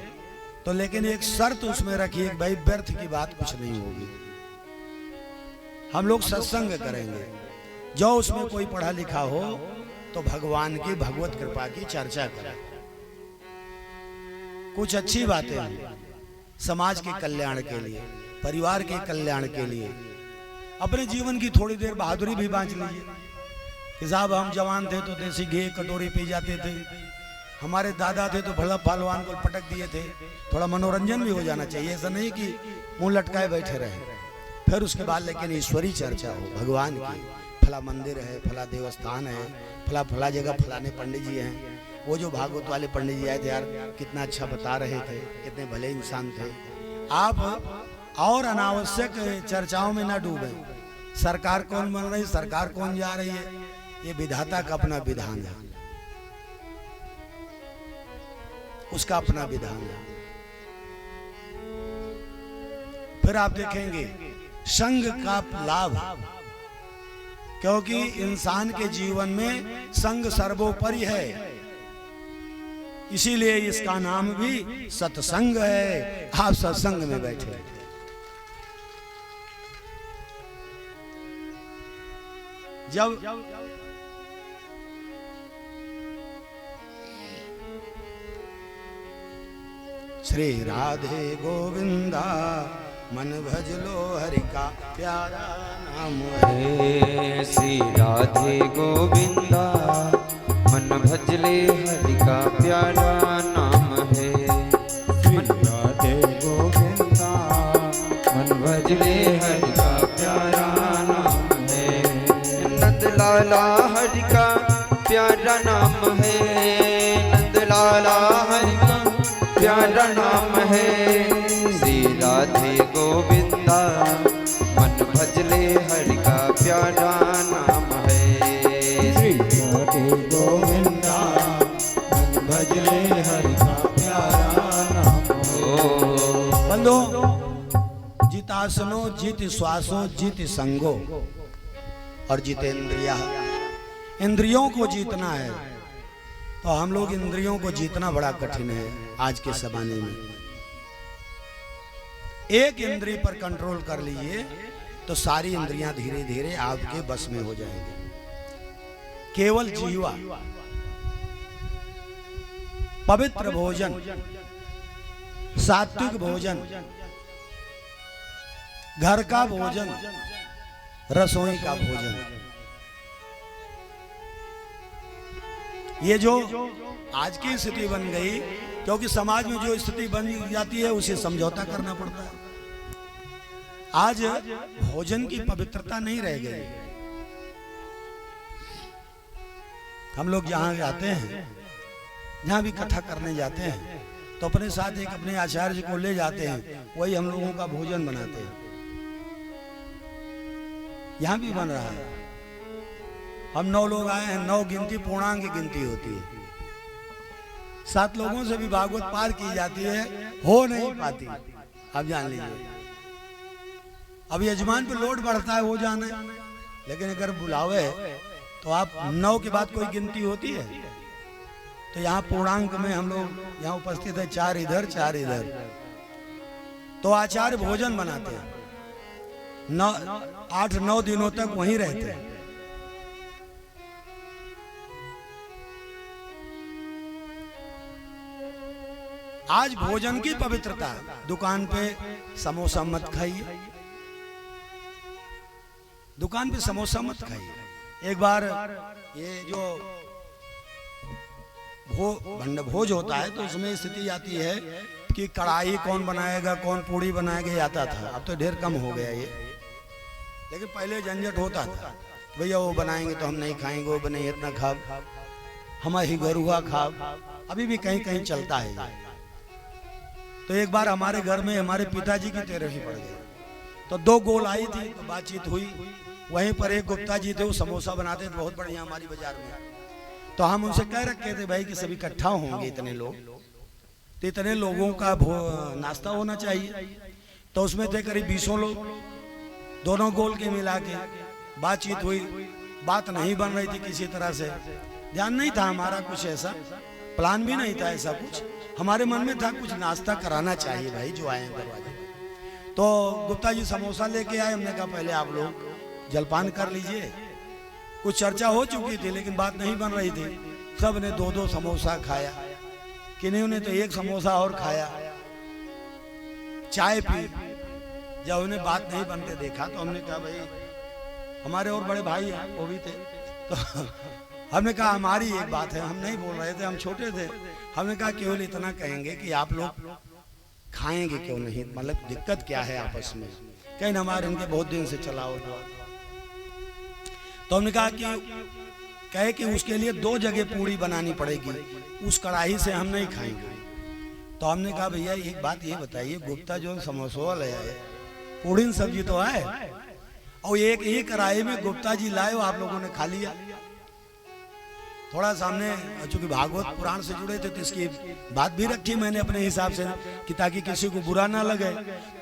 तो लेकिन एक शर्त उसमें रखिए, भाई व्यर्थ की बात कुछ नहीं होगी। हम लोग सत्संग करेंगे, जो उसमें कोई पढ़ा लिखा हो तो भगवान की भगवत कृपा की चर्चा करें। कुछ अच्छी बातें हैं समाज के कल्याण के लिए, परिवार के कल्याण के लिए। अपने जीवन की थोड़ी देर बहादुरी भी बांट लीजिए कि साहब हम जवान थे तो देसी घी कटोरी पी जाते थे, हमारे दादा थे तो भला पहलवान को पटक दिए थे। थोड़ा मनोरंजन भी हो जाना चाहिए, ऐसा नहीं कि मुंह लटकाए बैठे रहे। फिर उसके बाद लेकिन ईश्वरी चर्चा हो भगवान की, फला मंदिर है, फला देवस्थान है, फला फला जगह फलाने पंडित जी हैं। वो जो भागवत वाले पंडित जी आए थे यार, कितना अच्छा बता रहे थे, कितने भले इंसान थे। आप और अनावश्यक चर्चाओं में ना डूबे। सरकार कौन बन रही, सरकार कौन जा रही है, ये विधाता का अपना विधान है, उसका अपना विधान है। फिर आप देखेंगे संग का लाभ, क्योंकि इंसान के जीवन में संग सर्वोपरि है, इसीलिए इसका नाम भी सत्संग है। आप सत्संग में बैठे। जब श्री राधे गोविंदा मन भज लो हरि का प्यारा नाम है। श्री राधे गोविंदा मन भजले हरि का प्यारा नाम है। श्री राधे गोविंदा मन भजले हरि का प्यारा नाम है। नंद लाला हरि का प्यारा नाम है। नंद लाला हरि का प्यारा नाम है। श्री राधे गोविंदा मन भजले हरि का प्यारा नाम है। श्री राधे गोविंदा मन भजले हरि का प्यारा नाम है। बंधो जितासनो जित श्वासो जित संगो और जितेंद्रिया, इंद्रियों को जीतना है। तो हम लोग इंद्रियों को जीतना बड़ा कठिन है आज के जमाने में। एक इंद्रिय पर कंट्रोल कर लीजिए तो सारी इंद्रियां धीरे धीरे आपके बस में हो जाएंगी। केवल जीवा, पवित्र भोजन, सात्विक भोजन, घर का भोजन, रसोई का भोजन, ये जो आज की स्थिति बन गई, क्योंकि समाज में जो स्थिति बन जाती है उसे समझौता करना पड़ता है। आज भोजन की पवित्रता नहीं रह गई। हम लोग जहां जाते हैं, जहां भी कथा करने जाते हैं, तो अपने साथ एक अपने आचार्य को ले जाते हैं, वही हम लोगों का भोजन बनाते हैं। यहां भी बन रहा है। हम 9 लोग आए हैं, 9 गिनती पूर्णांक की गिनती होती है। 7 लोगों से भी भागवत पार की जाती है, हो नहीं पाती। आप जान लीजिए, अब यजमान पे लोड बढ़ता है, वो जाने। लेकिन अगर बुलावे तो आप 9 के बाद कोई गिनती होती है। तो यहाँ पूर्णांक में हम लोग यहाँ उपस्थित है, 4 इधर 4 इधर। तो आचार्य भोजन बनाते हैं, 8-9 दिनों तक वहीं रहते हैं। आज भोजन की पवित्रता, दुकान पे समोसा मत खाइए, दुकान पे समोसा मत खाइए। एक बार ये जो भोज होता है तो उसमें स्थिति आती है कि कढ़ाई कौन बनाएगा, कौन पूड़ी बनाएगा, ये आता था। अब तो ढेर कम हो गया ये, लेकिन पहले झंझट होता था, भैया वो बनाएंगे तो हम नहीं खाएंगे, वो बनाइए इतना खाब, हमारी गरुआ खाब। अभी भी कहीं कहीं चलता है। तो एक बार हमारे घर में हमारे पिताजी की तेरहवीं पड़ गई, तो 2 गोल आई थी, तो बातचीत हुई। वहीं पर एक गुप्ता जी थे, वो समोसा बनाते थे बहुत बढ़िया हमारी बाजार में। तो हम उनसे कह रखे थे भाई कि सभी इकट्ठा होंगे इतने लोग, तो इतने लोगों का नाश्ता होना चाहिए। तो उसमें थे करीब 20 लोग, दोनों गोल के मिला के बातचीत हुई। बात नहीं बन रही थी किसी तरह से, ध्यान नहीं था हमारा, कुछ ऐसा प्लान भी नहीं था, ऐसा कुछ हमारे मन में था, कुछ नाश्ता कराना चाहिए भाई जो आए दरवाजे। तो गुप्ता जी समोसा लेके आए। हमने कहा पहले आप लोग जलपान कर लीजिए। कुछ चर्चा हो चुकी थी लेकिन बात नहीं बन रही थी। सब ने 2-2 समोसा खाया, किन्हीं ने तो 1 समोसा और खाया, चाय पी। जब उन्हें बात नहीं बनते देखा तो हमने कहा भाई, हमारे और बड़े भाई हैं वो भी थे, तो हमने कहा हमारी एक बात है, हम नहीं बोल रहे थे, हम छोटे थे। हमने कहा केवल इतना कहेंगे कि आप लोग खाएंगे क्यों नहीं, मतलब दिक्कत क्या है आपस में, कहीं हमारे इनके बहुत दिन से चला होगा। तो हमने कहा कि कहे कि उसके लिए 2 जगह पूड़ी बनानी पड़ेगी, उस कढ़ाई से हम नहीं खाएंगे। तो हमने कहा भैया एक बात ये बताइए, गुप्ता जो समोसा ले आए, पूड़ी सब्जी तो है, और एक ही कढ़ाई में गुप्ता जी लाए हो, आप लोगों ने खा लिया। थोड़ा सामने चूंकि भागवत पुराण से जुड़े थे तो इसकी बात भी रखी मैंने अपने हिसाब से कि ताकि किसी को बुरा ना लगे।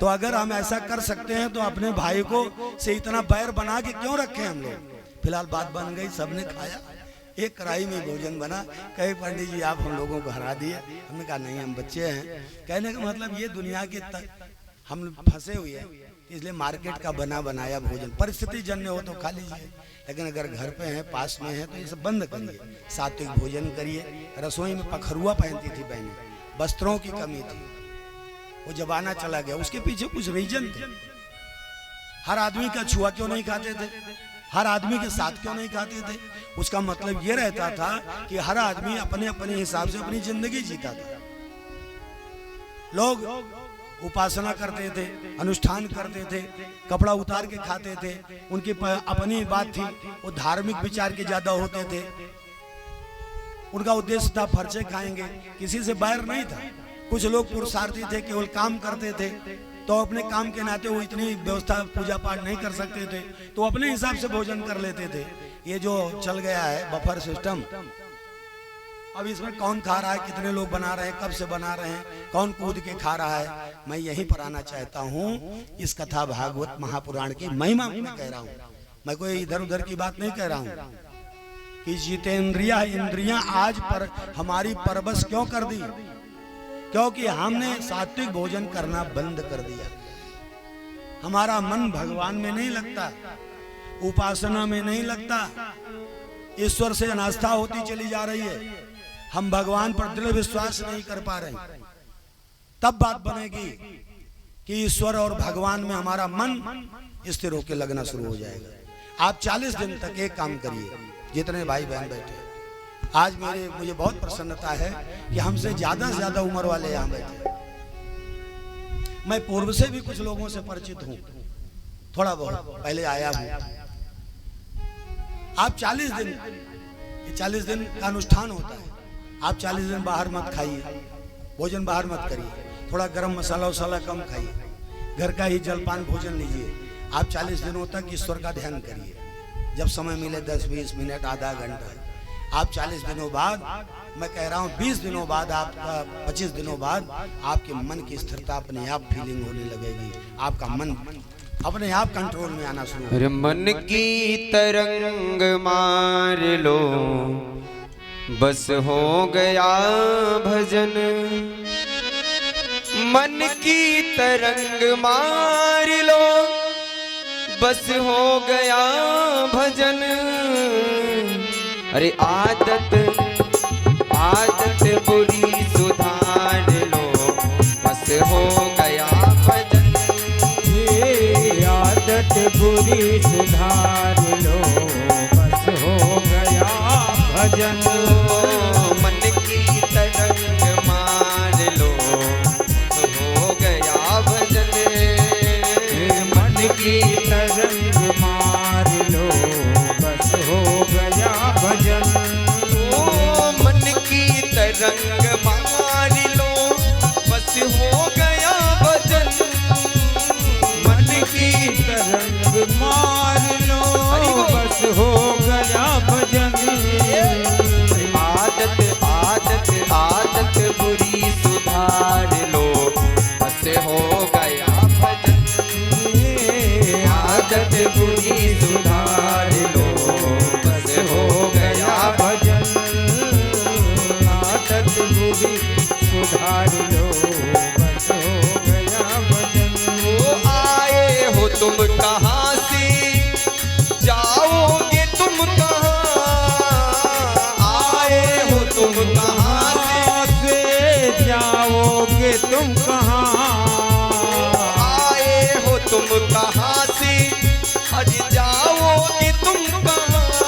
तो अगर हम ऐसा कर सकते हैं तो अपने भाई को से इतना बैर बना के क्यों रखे हम लोग। फिलहाल बात बन गई, सबने खाया, एक कढ़ाई में भोजन बना। कहे पंडित जी आप हम लोगों को हरा दिए। हमने कहा नहीं, हम बच्चे हैं। कहने का मतलब ये दुनिया के हम फंसे हुए हैं, इसलिए मार्केट का बना बनाया भोजन परिस्थिति जन्य हो तो खा लीजिए, लेकिन अगर घर पे हैं, पास में है, तो ये सब बंद करिए, सात्विक भोजन करिए। रसोई में पखरुआ पहनती थी बहनें, वस्त्रों की कमी थी, वो जमाना चला गया। उसके पीछे कुछ रीजन थे। हर आदमी का छुआ क्यों नहीं खाते थे, हर आदमी के साथ क्यों नहीं खाते थे। उसका मतलब ये रहता था कि हर आदमी अपने अपने हिसाब से अपनी जिंदगी जीता था। लोग उपासना करते थे, अनुष्ठान करते थे, कपड़ा उतार के खाते थे, उनकी अपनी बात थी, वो धार्मिक विचार के ज्यादा होते थे। उनका उद्देश्य था फर्चे खाएंगे, किसी से बैर नहीं था। कुछ लोग पुरुषार्थी थे, केवल काम करते थे, तो अपने काम के नाते वो इतनी व्यवस्था पूजा पाठ नहीं कर सकते थे, तो अपने हिसाब से भोजन कर लेते थे। ये जो चल गया है बफर सिस्टम, अब इसमें कौन खा रहा है, कितने लोग बना रहे हैं, कब से बना रहे हैं, कौन कूद के खा रहा है, मैं यहीं पर आना चाहता हूँ। इस कथा भागवत महापुराण की महिमा मैं कह रहा हूँ, मैं कोई इधर उधर की बात नहीं कह रहा हूँ कि जितेंद्रिया इंद्रियां आज पर हमारी परबस क्यों कर दी, क्योंकि हमने सात्विक भोजन करना बंद कर दिया। हमारा मन भगवान में नहीं लगता, उपासना में नहीं लगता, ईश्वर से अनास्था होती चली जा रही है। हम भगवान पर दृढ़ विश्वास नहीं कर पा रहे। तब बात बनेगी कि ईश्वर और भगवान में हमारा मन स्थिर होकर लगना शुरू हो जाएगा। आप 40 दिन तक एक काम करिए, जितने भाई बहन बैठे आज मुझे बहुत प्रसन्नता है कि हमसे ज्यादा से ज्यादा उम्र वाले यहाँ बैठे। मैं पूर्व से भी कुछ लोगों से परिचित हूँ, थोड़ा बहुत पहले आया हूँ। आप 40 दिन, ये 40 दिन का अनुष्ठान होता है। आप 40 दिन बाहर मत खाइए, भोजन बाहर मत करिए, थोड़ा गरम मसाला वसाला कम खाइए, घर का ही जलपान भोजन लीजिए। आप 40 दिनों तक ईश्वर का ध्यान करिए, जब समय मिले 10-20 मिनट, आधा घंटा। आप 40 दिनों बाद, मैं कह रहा हूँ 20 दिनों बाद, आपका 25 दिनों बाद आपके मन की स्थिरता अपने आप फीलिंग होने लगेगी, आपका मन अपने आप कंट्रोल में आना शुरू अरे मन की तरंग मार लो, बस हो गया भजन। मन की तरंग मार लो, बस हो गया भजन। अरे आदत बुरी सुधार लो, बस हो गया भजन। ये आदत बुरी सुधार लो, बस हो गया भजन। मन की तरंग मार लो, हो गया भजन। मन की तरंग मार लो, बस हो गया भजन। ओ मन की तरंग मार लो, बस हो गया भजन। मन की तरंग मार लो, बस हो गया भजन। आदत बुरी सुधार लो, बस हो गया भजन। आदत बुरी सुधार लो, बस हो गया भजन। आदत बुरी सुधार लो, बस हो गया भजन। ओ आए हो तुम कहाँ से, जाओगे तुम कहाँ। आए हो तुम कहाँ से, जाओगे तुम कहाँ। आए हो तुम कहाँ से, आज जाओगे तुम कहाँ।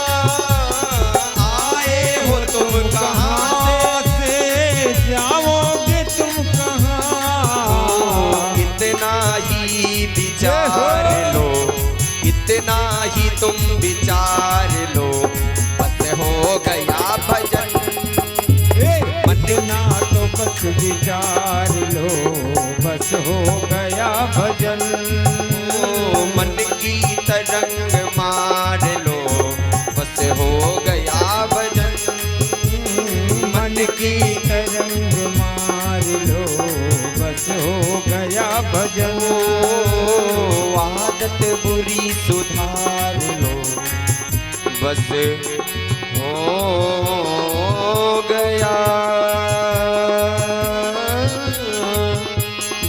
आए हो तुम कहाँ से, जाओगे तुम कहाँ। इतना ही विचार लो, इतना ही तुम विचार लो, बस हो गया भजन। इतना तो बस विचार लो, बस हो गया भजन। मन की तरंग मार लो, बस हो गया भजन। मन की तरंग मार लो, बस हो गया भजन। आदत बुरी सुधार लो, बस हो गया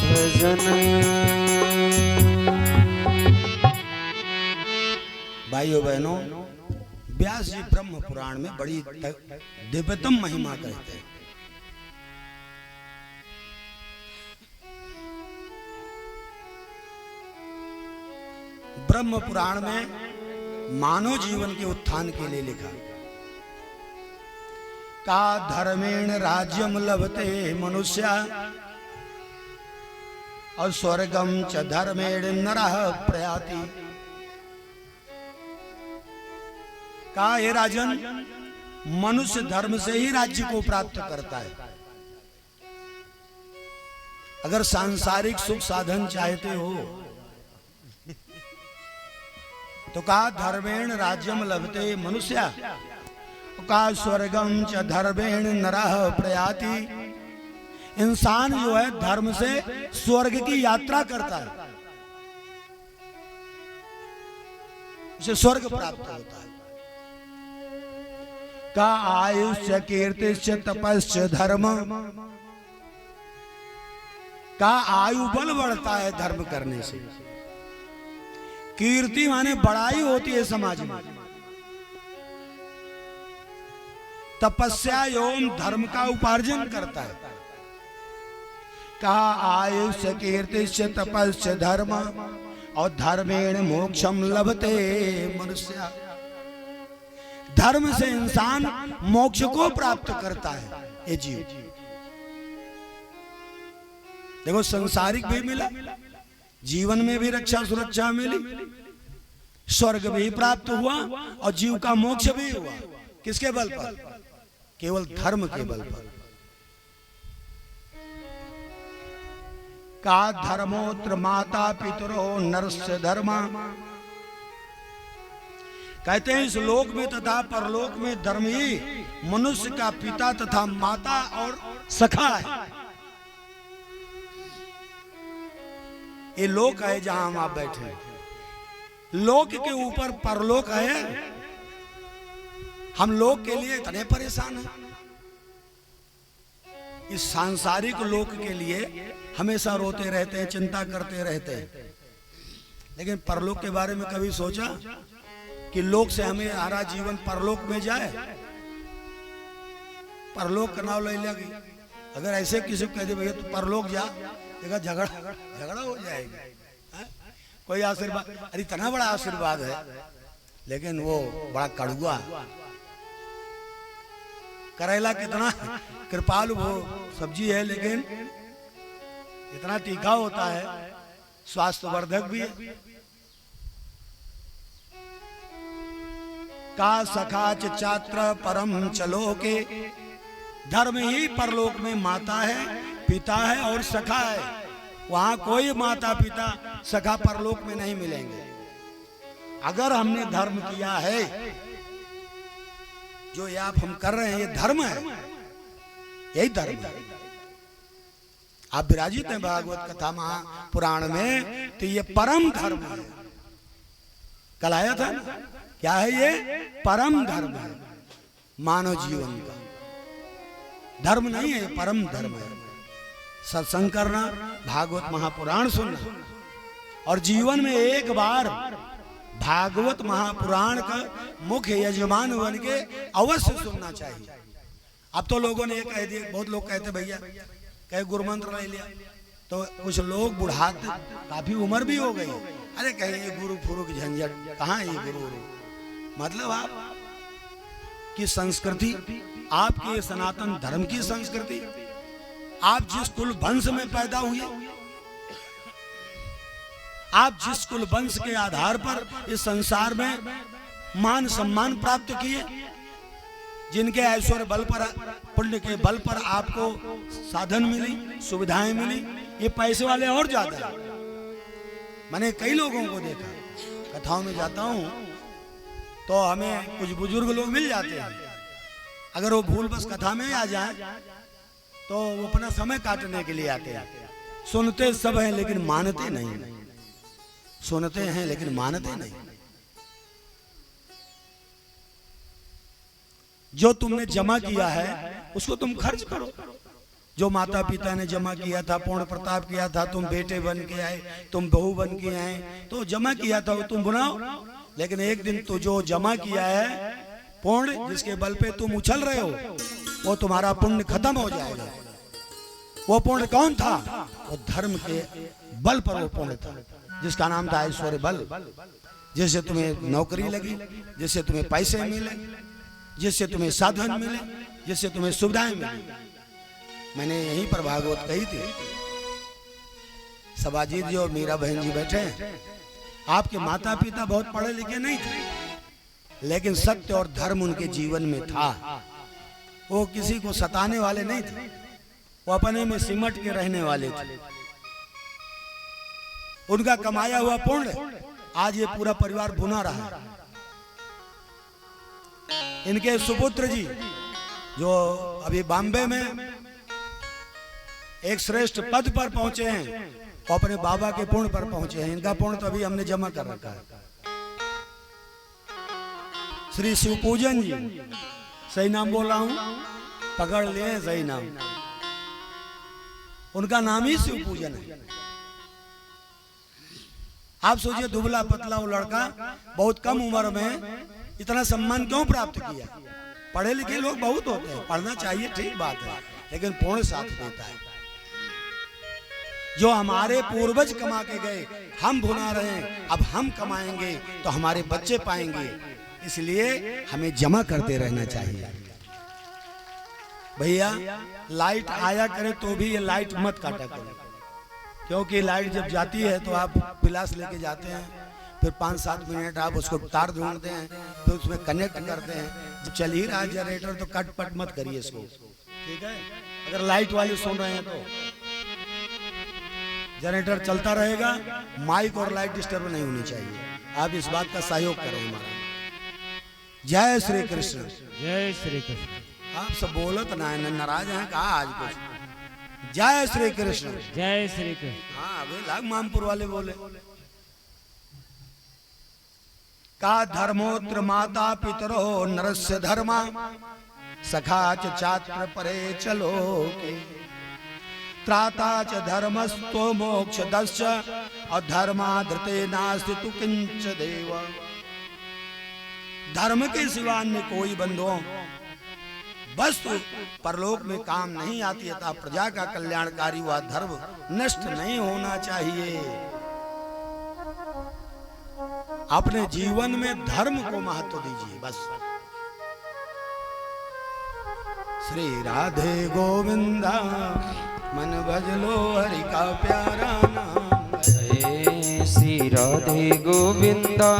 भजन। भाइयों बहनों, व्यास जी ब्रह्म पुराण में बड़ी दिव्यतम महिमा कहते हैं। ब्रह्म पुराण में मानव जीवन के उत्थान के लिए लिखा, का धर्मेण राज्यम लभते मनुष्य और स्वर्गम च धर्मेण नरः प्रयाति। का हे राजन, मनुष्य धर्म से ही राज्य को प्राप्त करता है। अगर सांसारिक सुख साधन चाहते हो तो का धर्मेण राज्यम लभते मनुष्य, का स्वर्गम च धर्मेण नरः प्रयाति। इंसान जो है धर्म से स्वर्ग की यात्रा करता है, उसे स्वर्ग प्राप्त होता है। का आयुष्य कीर्तिश्च तपस्या धर्म, का आयु बल बढ़ता है धर्म करने से। कीर्ति माने बड़ाई होती है समाज में। तपस्या एवं धर्म का उपार्जन करता है। कहा आयुष्य कीर्तिश्च तपस्या धर्म और धर्मेण मोक्षम लभते मनुष्य। धर्म से इंसान मोक्ष को प्राप्त करता है। ये जीव देखो, सांसारिक भी मिला, जीवन में भी रक्षा सुरक्षा मिली, स्वर्ग भी प्राप्त हुआ और जीव का मोक्ष भी हुआ। किसके बल पर? केवल धर्म के बल पर। का धर्मोत्र माता पितरो नरस्य धर्मा। कहते हैं इस लोक में तथा परलोक में धर्म ही मनुष्य का पिता तथा माता और सखा है। ये लोक है जहां हम आप बैठे हैं। लोक के ऊपर परलोक है। हम लोक के लिए इतने परेशान हैं। इस सांसारिक लोक के लिए हमेशा रोते रहते हैं, चिंता करते रहते हैं। लेकिन परलोक के बारे में कभी सोचा कि लोक से हमें हमारा जीवन परलोक में जाए? परलोक का नाम ले लगी। अगर ऐसे किसी को कह दे भैया तू परलोक जा, देखा झगड़ा हो जाएगा। कोई आशीर्वाद, अरे इतना बड़ा आशीर्वाद है लेकिन वो बड़ा कड़ुआ। करेला कितना कृपालु वो सब्जी है लेकिन इतना तीखा होता है, स्वास्थ्यवर्धक भी है। का सखाच छात्र परम चलो के। धर्म ही परलोक में माता है, पिता है और सखा है। वहां कोई माता पिता सखा परलोक में नहीं मिलेंगे। अगर हमने धर्म किया है, जो ये आप हम कर रहे हैं, ये धर्म है, यही धर्म है। आप विराजित हैं भागवत कथा महापुराण में, तो ये परम धर्म है। कल आया था, क्या है ये? परम धर्म है मानव जीवन का। धर्म नहीं है, परम धर्म है। सत्संग करना, भागवत महापुराण सुनना और जीवन में एक बार भागवत महापुराण का मुख्य यजमान बन के अवश्य सुनना चाहिए। अब तो लोगों ने कह दिया, बहुत लोग कहते भैया कहे गुरु मंत्र ले लिया, तो कुछ लोग बुढ़ाते, काफी उम्र भी हो गई, अरे कहे ये गुरु फुरु की झंझट, कहाँ ये गुरु? मतलब आप की संस्कृति, आपके सनातन धर्म की संस्कृति, आप जिस कुल वंश में पैदा हुए, आप जिस कुल वंश के आधार पर इस संसार में मान सम्मान प्राप्त किए, जिनके ऐश्वर्य बल पर, पुण्य के बल पर आपको साधन मिली, सुविधाएं मिली, ये पैसे वाले और ज्यादा। मैंने कई लोगों को देखा, कथाओं में जाता हूं तो हमें कुछ बुजुर्ग लोग मिल जाते हैं, अगर वो भूल बस कथा में आ जाए तो वो अपना समय काटने के लिए आते हैं। सुनते सब हैं लेकिन मानते नहीं, सुनते हैं लेकिन मानते नहीं। जो तुमने जमा किया है उसको तुम खर्च करो। जो माता पिता ने जमा किया था, पूर्ण प्रताप किया था, तुम बेटे बन के आए, तुम बहू बन के आए, तो जमा किया था वो तुम बनाओ। लेकिन एक दिन तो जो जमा किया है पुण्य, जिसके बल पे तुम उछल रहे हो, वो तुम्हारा पुण्य खत्म हो जाएगा। वो पुण्य कौन था? वो धर्म के बल पर वो पुण्य था, जिसका नाम था ऐश्वर्य बल। जिससे तुम्हें नौकरी लगी, जिससे तुम्हें पैसे मिले, जिससे तुम्हें साधन मिले, जिससे तुम्हें सुविधाएं मिली। मैंने यहीं पर भागवत कही थी, सबाजीत जी और मीरा बहन जी बैठे हैं। आपके माता पिता बहुत पढ़े लिखे नहीं थे, लेकिन सत्य और धर्म उनके जीवन में था। वो किसी को सताने वाले नहीं थे, वो अपने में सिमट के रहने वाले थे। उनका कमाया हुआ पुण्य आज ये पूरा परिवार भुना रहा है। इनके सुपुत्र जी जो अभी बॉम्बे में एक श्रेष्ठ पद पर पहुंचे हैं, वो अपने बाबा के पुण्य पर पहुंचे हैं। इनका पुण्य तो अभी हमने जमा कर रखा है। श्री शिवपूजन जी, सही नाम बोल रहा हूं, पकड़ लिए सही नाम, उनका नाम ही शिवपूजन है। आप सोचिए, दुबला पतला वो लड़का बहुत कम उम्र में इतना सम्मान क्यों प्राप्त किया? पढ़े लिखे लोग बहुत होते हैं, पढ़ना चाहिए, ठीक बात है, लेकिन पुण्य साथ देता है। जो हमारे पूर्वज कमा के गए, हम भुना रहे हैं, अब हम कमाएंगे तो हमारे बच्चे पाएंगे। इसलिए हमें जमा करते रहना चाहिए। भैया लाइट आया करे तो भी ये लाइट मत काटा करो, क्योंकि लाइट जब जाती है तो आप पिलास लेके जाते हैं, फिर 5-7 मिनट आप उसको तार ढूंढते हैं, फिर उसमें कनेक्ट करते हैं। जब चल ही रहा है जनरेटर तो कट पट मत करिए इसको, ठीक है? अगर लाइट वाले सुन रहे हैं तो जनरेटर चलता रहेगा, माइक और लाइट डिस्टर्ब नहीं होनी चाहिए। आप इस बात का सहयोग करें हमारा। जय श्री कृष्ण। जय श्री कृष्ण। आप सब बोलत ना है, नाराज हैं कहा आज कुछ? जय श्री कृष्ण। जय श्री कृष्ण। हाँ अभी लाग मामपुर वाले बोले का धर्मोत्र माता पितरो नरस्य धर्मा सखा च छात्र परे चलो के त्राता च धर्मस्तो मोक्ष दश्च अधर्मा धृते नास्ति तु किंच देव। धर्म के सिवा अन्य कोई बंधुओं वस्तु परलोक में काम नहीं आती, अतः प्रजा का कल्याणकारी हुआ धर्म नष्ट नहीं होना चाहिए। अपने जीवन में धर्म को महत्व दीजिए बस। श्री राधे गोविंदा मन भजलो हरि का प्यारा नाम। जय श्री राधे गोविंदा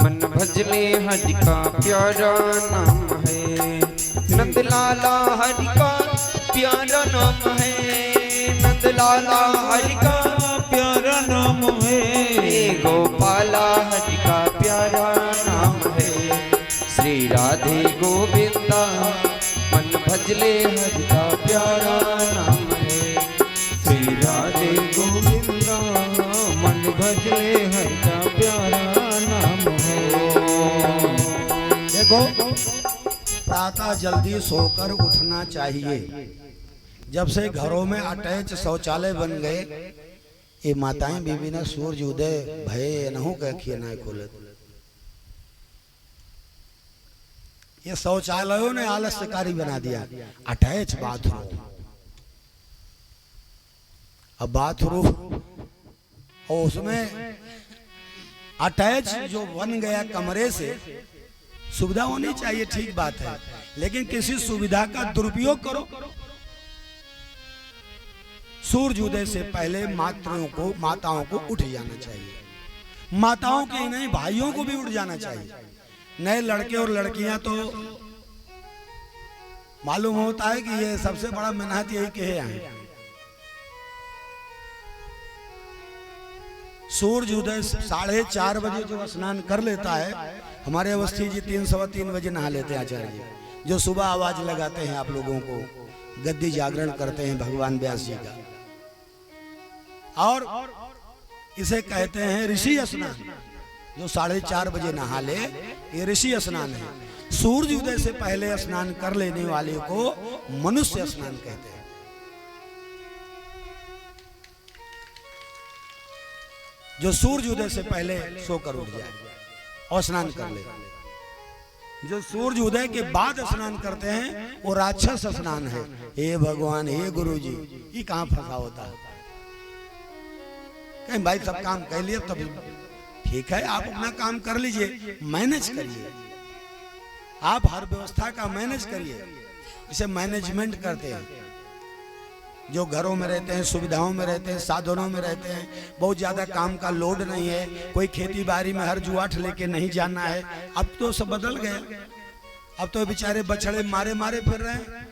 मन भजले हरि का प्यारा नाम है। नंद लाला हरि का प्यारा नाम है, नंद लाला हरि का प्यारा नाम है, गोपाला हरि का प्यारा नाम है। श्री राधे गोविंदा मन भजले हरि का प्यारा नाम है। श्री राधे गोविंदा मन भजले हरि का प्यारा नाम है। देखो प्रातः जल्दी सोकर उठना चाहिए। जब से घरों में अटैच शौचालय बन गए, ये माताएं बीबी ने सूरज उदय भय नहु कखिए ना खोले। ये शौचालयों ने आलस्यकारी बना दिया। अटैच बाथरूम, अब बाथरूम और उसमें अटैच जो बन गया कमरे से, सुविधा होनी चाहिए, ठीक बात है, लेकिन किसी सुविधा का दुरुपयोग करो। सूर्य उदय से पहले माताओं को उठ जाना चाहिए। माताओं के ही नहीं, भाइयों को भी उठ जाना चाहिए। नए लड़के और लड़कियां तो मालूम होता है कि ये सबसे बड़ा मेहनत यही के है। सूर्य उदय 4:30 बजे जो स्नान कर लेता है, हमारे अवस्थी जी 3-3 बजे नहा लेते हैं आचार्य जी, जो सुबह आवाज लगाते हैं आप लोगों को, गद्दी जागरण करते हैं भगवान व्यास जी का, और इसे कहते हैं ऋषि स्नान। जो 4:30 बजे नहा ले, ये ऋषि स्नान है। सूर्य उदय से पहले स्नान कर लेने वाले को मनुष्य स्नान कहते हैं। जो सूर्य उदय से पहले सोकर उठ जाए और स्नान कर ले। जो सूर्य उदय के बाद स्नान करते हैं वो राक्षस स्नान है। हे भगवान, हे गुरु जी, ये कहां फंसा होता है? कहीं भाई सब काम कर लिए तब ठीक है, आप अपना काम कर लीजिए, मैनेज करिए, आप हर व्यवस्था का मैनेज करिए, इसे मैनेजमेंट करते हैं। जो घरों में रहते हैं, सुविधाओं में रहते हैं, साधनों में रहते हैं, बहुत ज्यादा काम का लोड नहीं है, कोई खेती बाड़ी में हर जुआठ लेके नहीं जाना है। अब तो सब बदल गया, अब तो बेचारे बछड़े मारे मारे फिर रहे हैं।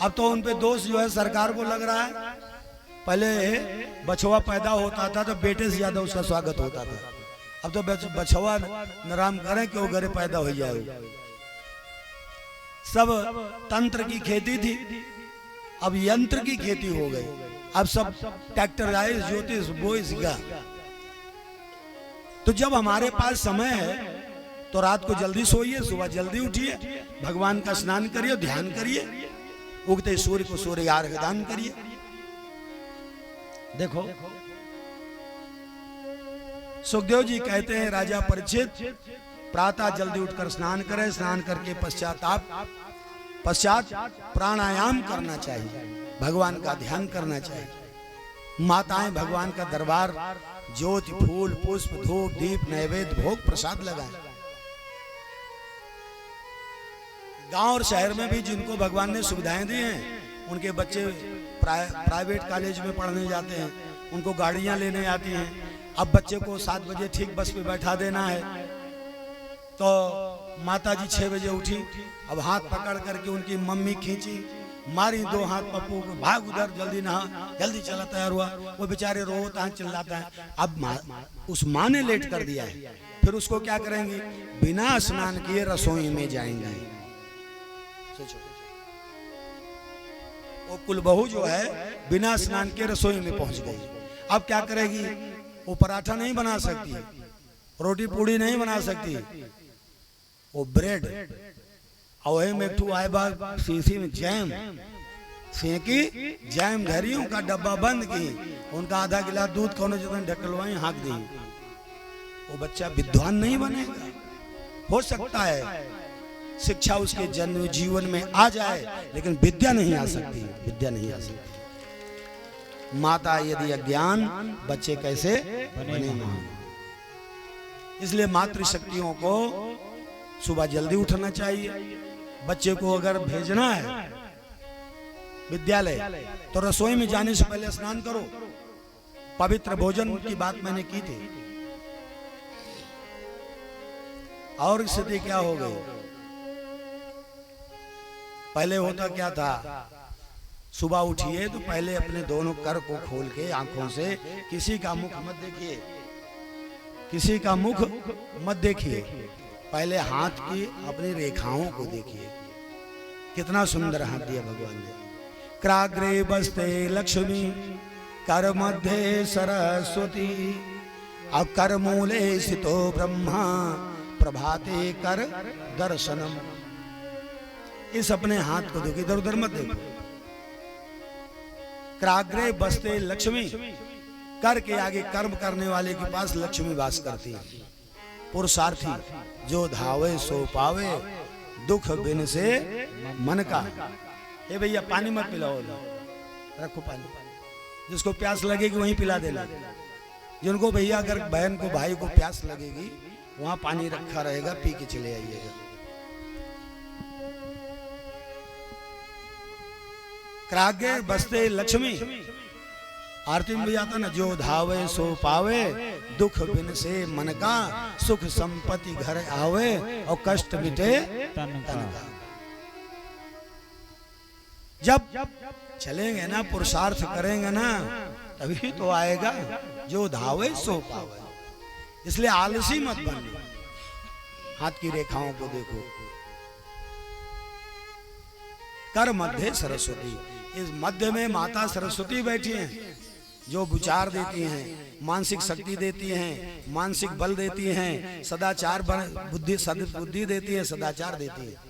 अब तो उन पे दोष जो है सरकार को लग रहा है। पहले बछवा पैदा होता था तो बेटे से ज्यादा उसका स्वागत होता था, अब तो बछवा नाम करें कि वो घरे पैदा हो जाए। सब तंत्र की खेती थी, अब यंत्र की खेती हो गई। अब सब ट्रैक्टराइज ज्योतिष बोइस का। तो जब हमारे पास समय है तो रात को जल्दी सोइए, सुबह जल्दी उठिए, भगवान का स्नान करिए, ध्यान करिए, उगते सूर्य को सूर्य अर्घ दान करिए। देखो सुखदेव जी कहते हैं, राजा परीक्षित प्रातः जल्दी उठकर स्नान करें, स्नान करके पश्चात प्राणायाम करना चाहिए, भगवान का ध्यान करना चाहिए। माताएं भगवान का दरबार ज्योति, फूल, पुष्प, धूप, दीप, नैवेद्य, भोग, प्रसाद लगाएं। गांव और शहर में भी जिनको भगवान ने सुविधाएं दी हैं, उनके बच्चे प्राइवेट कॉलेज में पढ़ने जाते हैं, उनको गाड़ियां लेने आती हैं। अब बच्चे को 7 बजे ठीक बस पे बैठा देना है, तो माता जी 6 बजे उठी, अब हाथ पकड़ करके उनकी मम्मी खींची, मारी 2 हाथ पप्पू को, भाग उधर, जल्दी नहा, जल्दी चला, तैयार हुआ। वो बेचारे रोता है, चिल्लाता है। अब उस माँ ने लेट कर दिया है, फिर उसको क्या करेंगी? बिना स्नान किए रसोई में जाएंगे। सोचो, वो कुलबहू जो है बिना स्नान के रसोई में पहुंच गई। अब क्या करेगी? वो पराठा नहीं बना सकती, रोटी पूड़ी नहीं बना सकती, वो ब्रेड और में एक आए बार शीशी में जैम फेंकी, जैम धरी, उनका डब्बा बंद की, उनका आधा गिलास दूध कौन जतन ढकलवाई, हाँक दी। वो बच्चा विद्वान नहीं बनेगा। हो सकता है शिक्षा उसके जन्म जीवन में आ जाए, लेकिन विद्या नहीं आ सकती, विद्या नहीं आ सकती। माता यदि अज्ञान, बच्चे कैसे बने महान। इसलिए मातृशक्तियों को सुबह जल्दी उठना चाहिए। बच्चे को अगर भेजना है विद्यालय, तो रसोई में जाने से पहले स्नान करो। पवित्र भोजन की बात मैंने की थी। और स्थिति क्या हो गई? पहले होता क्या था? सुबह उठिए तो पहले अपने दोनों कर को खोल के आंखों से किसी का मुख मत देखिए, किसी का मुख मत देखिए, पहले हाथ की अपनी रेखाओं को देखिए। कितना सुंदर हाथ दिया भगवान ने। क्राग्रे बस्ते लक्ष्मी, कर मध्य सरस्वती, अब कर मूले स्थितो ब्रह्मा, प्रभाते कर दर्शनम। इस अपने हाथ को देखो, इधर उधर मत देखो। क्राग्रे बस्ते लक्ष्मी, कर के आगे कर्म करने वाले के पास लक्ष्मी वास करती है। पुरुषार्थी जो धावे सो पावे, दुख बिन से मन का। ए भैया पानी मत पिलाओ, रखो पानी, जिसको प्यास लगेगी वहीं पिला देना। जिनको भैया अगर बहन को भाई को प्यास लगेगी वहां पानी रखा रहेगा, पी के चले आइएगा। क्रागे बसते लक्ष्मी, आरती में भी आता ना, जो धावे सो पावे, दुख बिन से मन का, सुख संपत्ति घर आवे, और कष्ट मिटे तन का। जब चलेंगे ना, पुरुषार्थ करेंगे ना, तभी तो आएगा। जो धावे सो पावे, इसलिए आलसी मत बनिए। हाथ की रेखाओं को देखो, कर मध्य सरस्वती, इस मध्य में माता सरस्वती बैठी हैं, जो विचार देती हैं, मानसिक शक्ति देती हैं, मानसिक बल देती हैं, सदाचार बुद्धि सद्बुद्धि देती है, सदाचार देती है।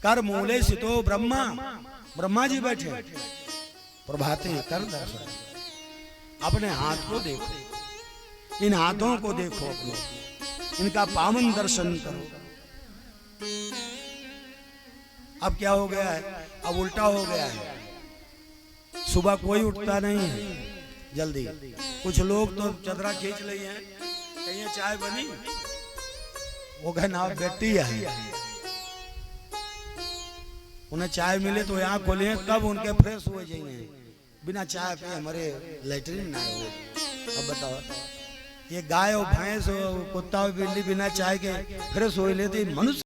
कर मूले सितो ब्रह्मा, ब्रह्मा जी बैठे प्रभाते हैं, कर दर्शन। अपने हाथ को देखो, इन हाथों को देखो, अपने इनका पावन दर्शन करो। अब क्या हो गया है, अब उल्टा हो गया है। सुबह कोई उठता नहीं है जल्दी, कुछ लोग तो चदरा खींच रही हैं, कहीं चाय बनी, वो कहे ना बेटी है, उन्हें चाय मिले तो यहाँ खोलिए, कब उनके फ्रेश हो जाएंगे, बिना चाय पे हमारे लेटरिन ना हो। अब बताओ, ये गाय और भैंस और कुत्ता और बिल्ली बिना चाय के फ्रेश हो लेती, मनुष्य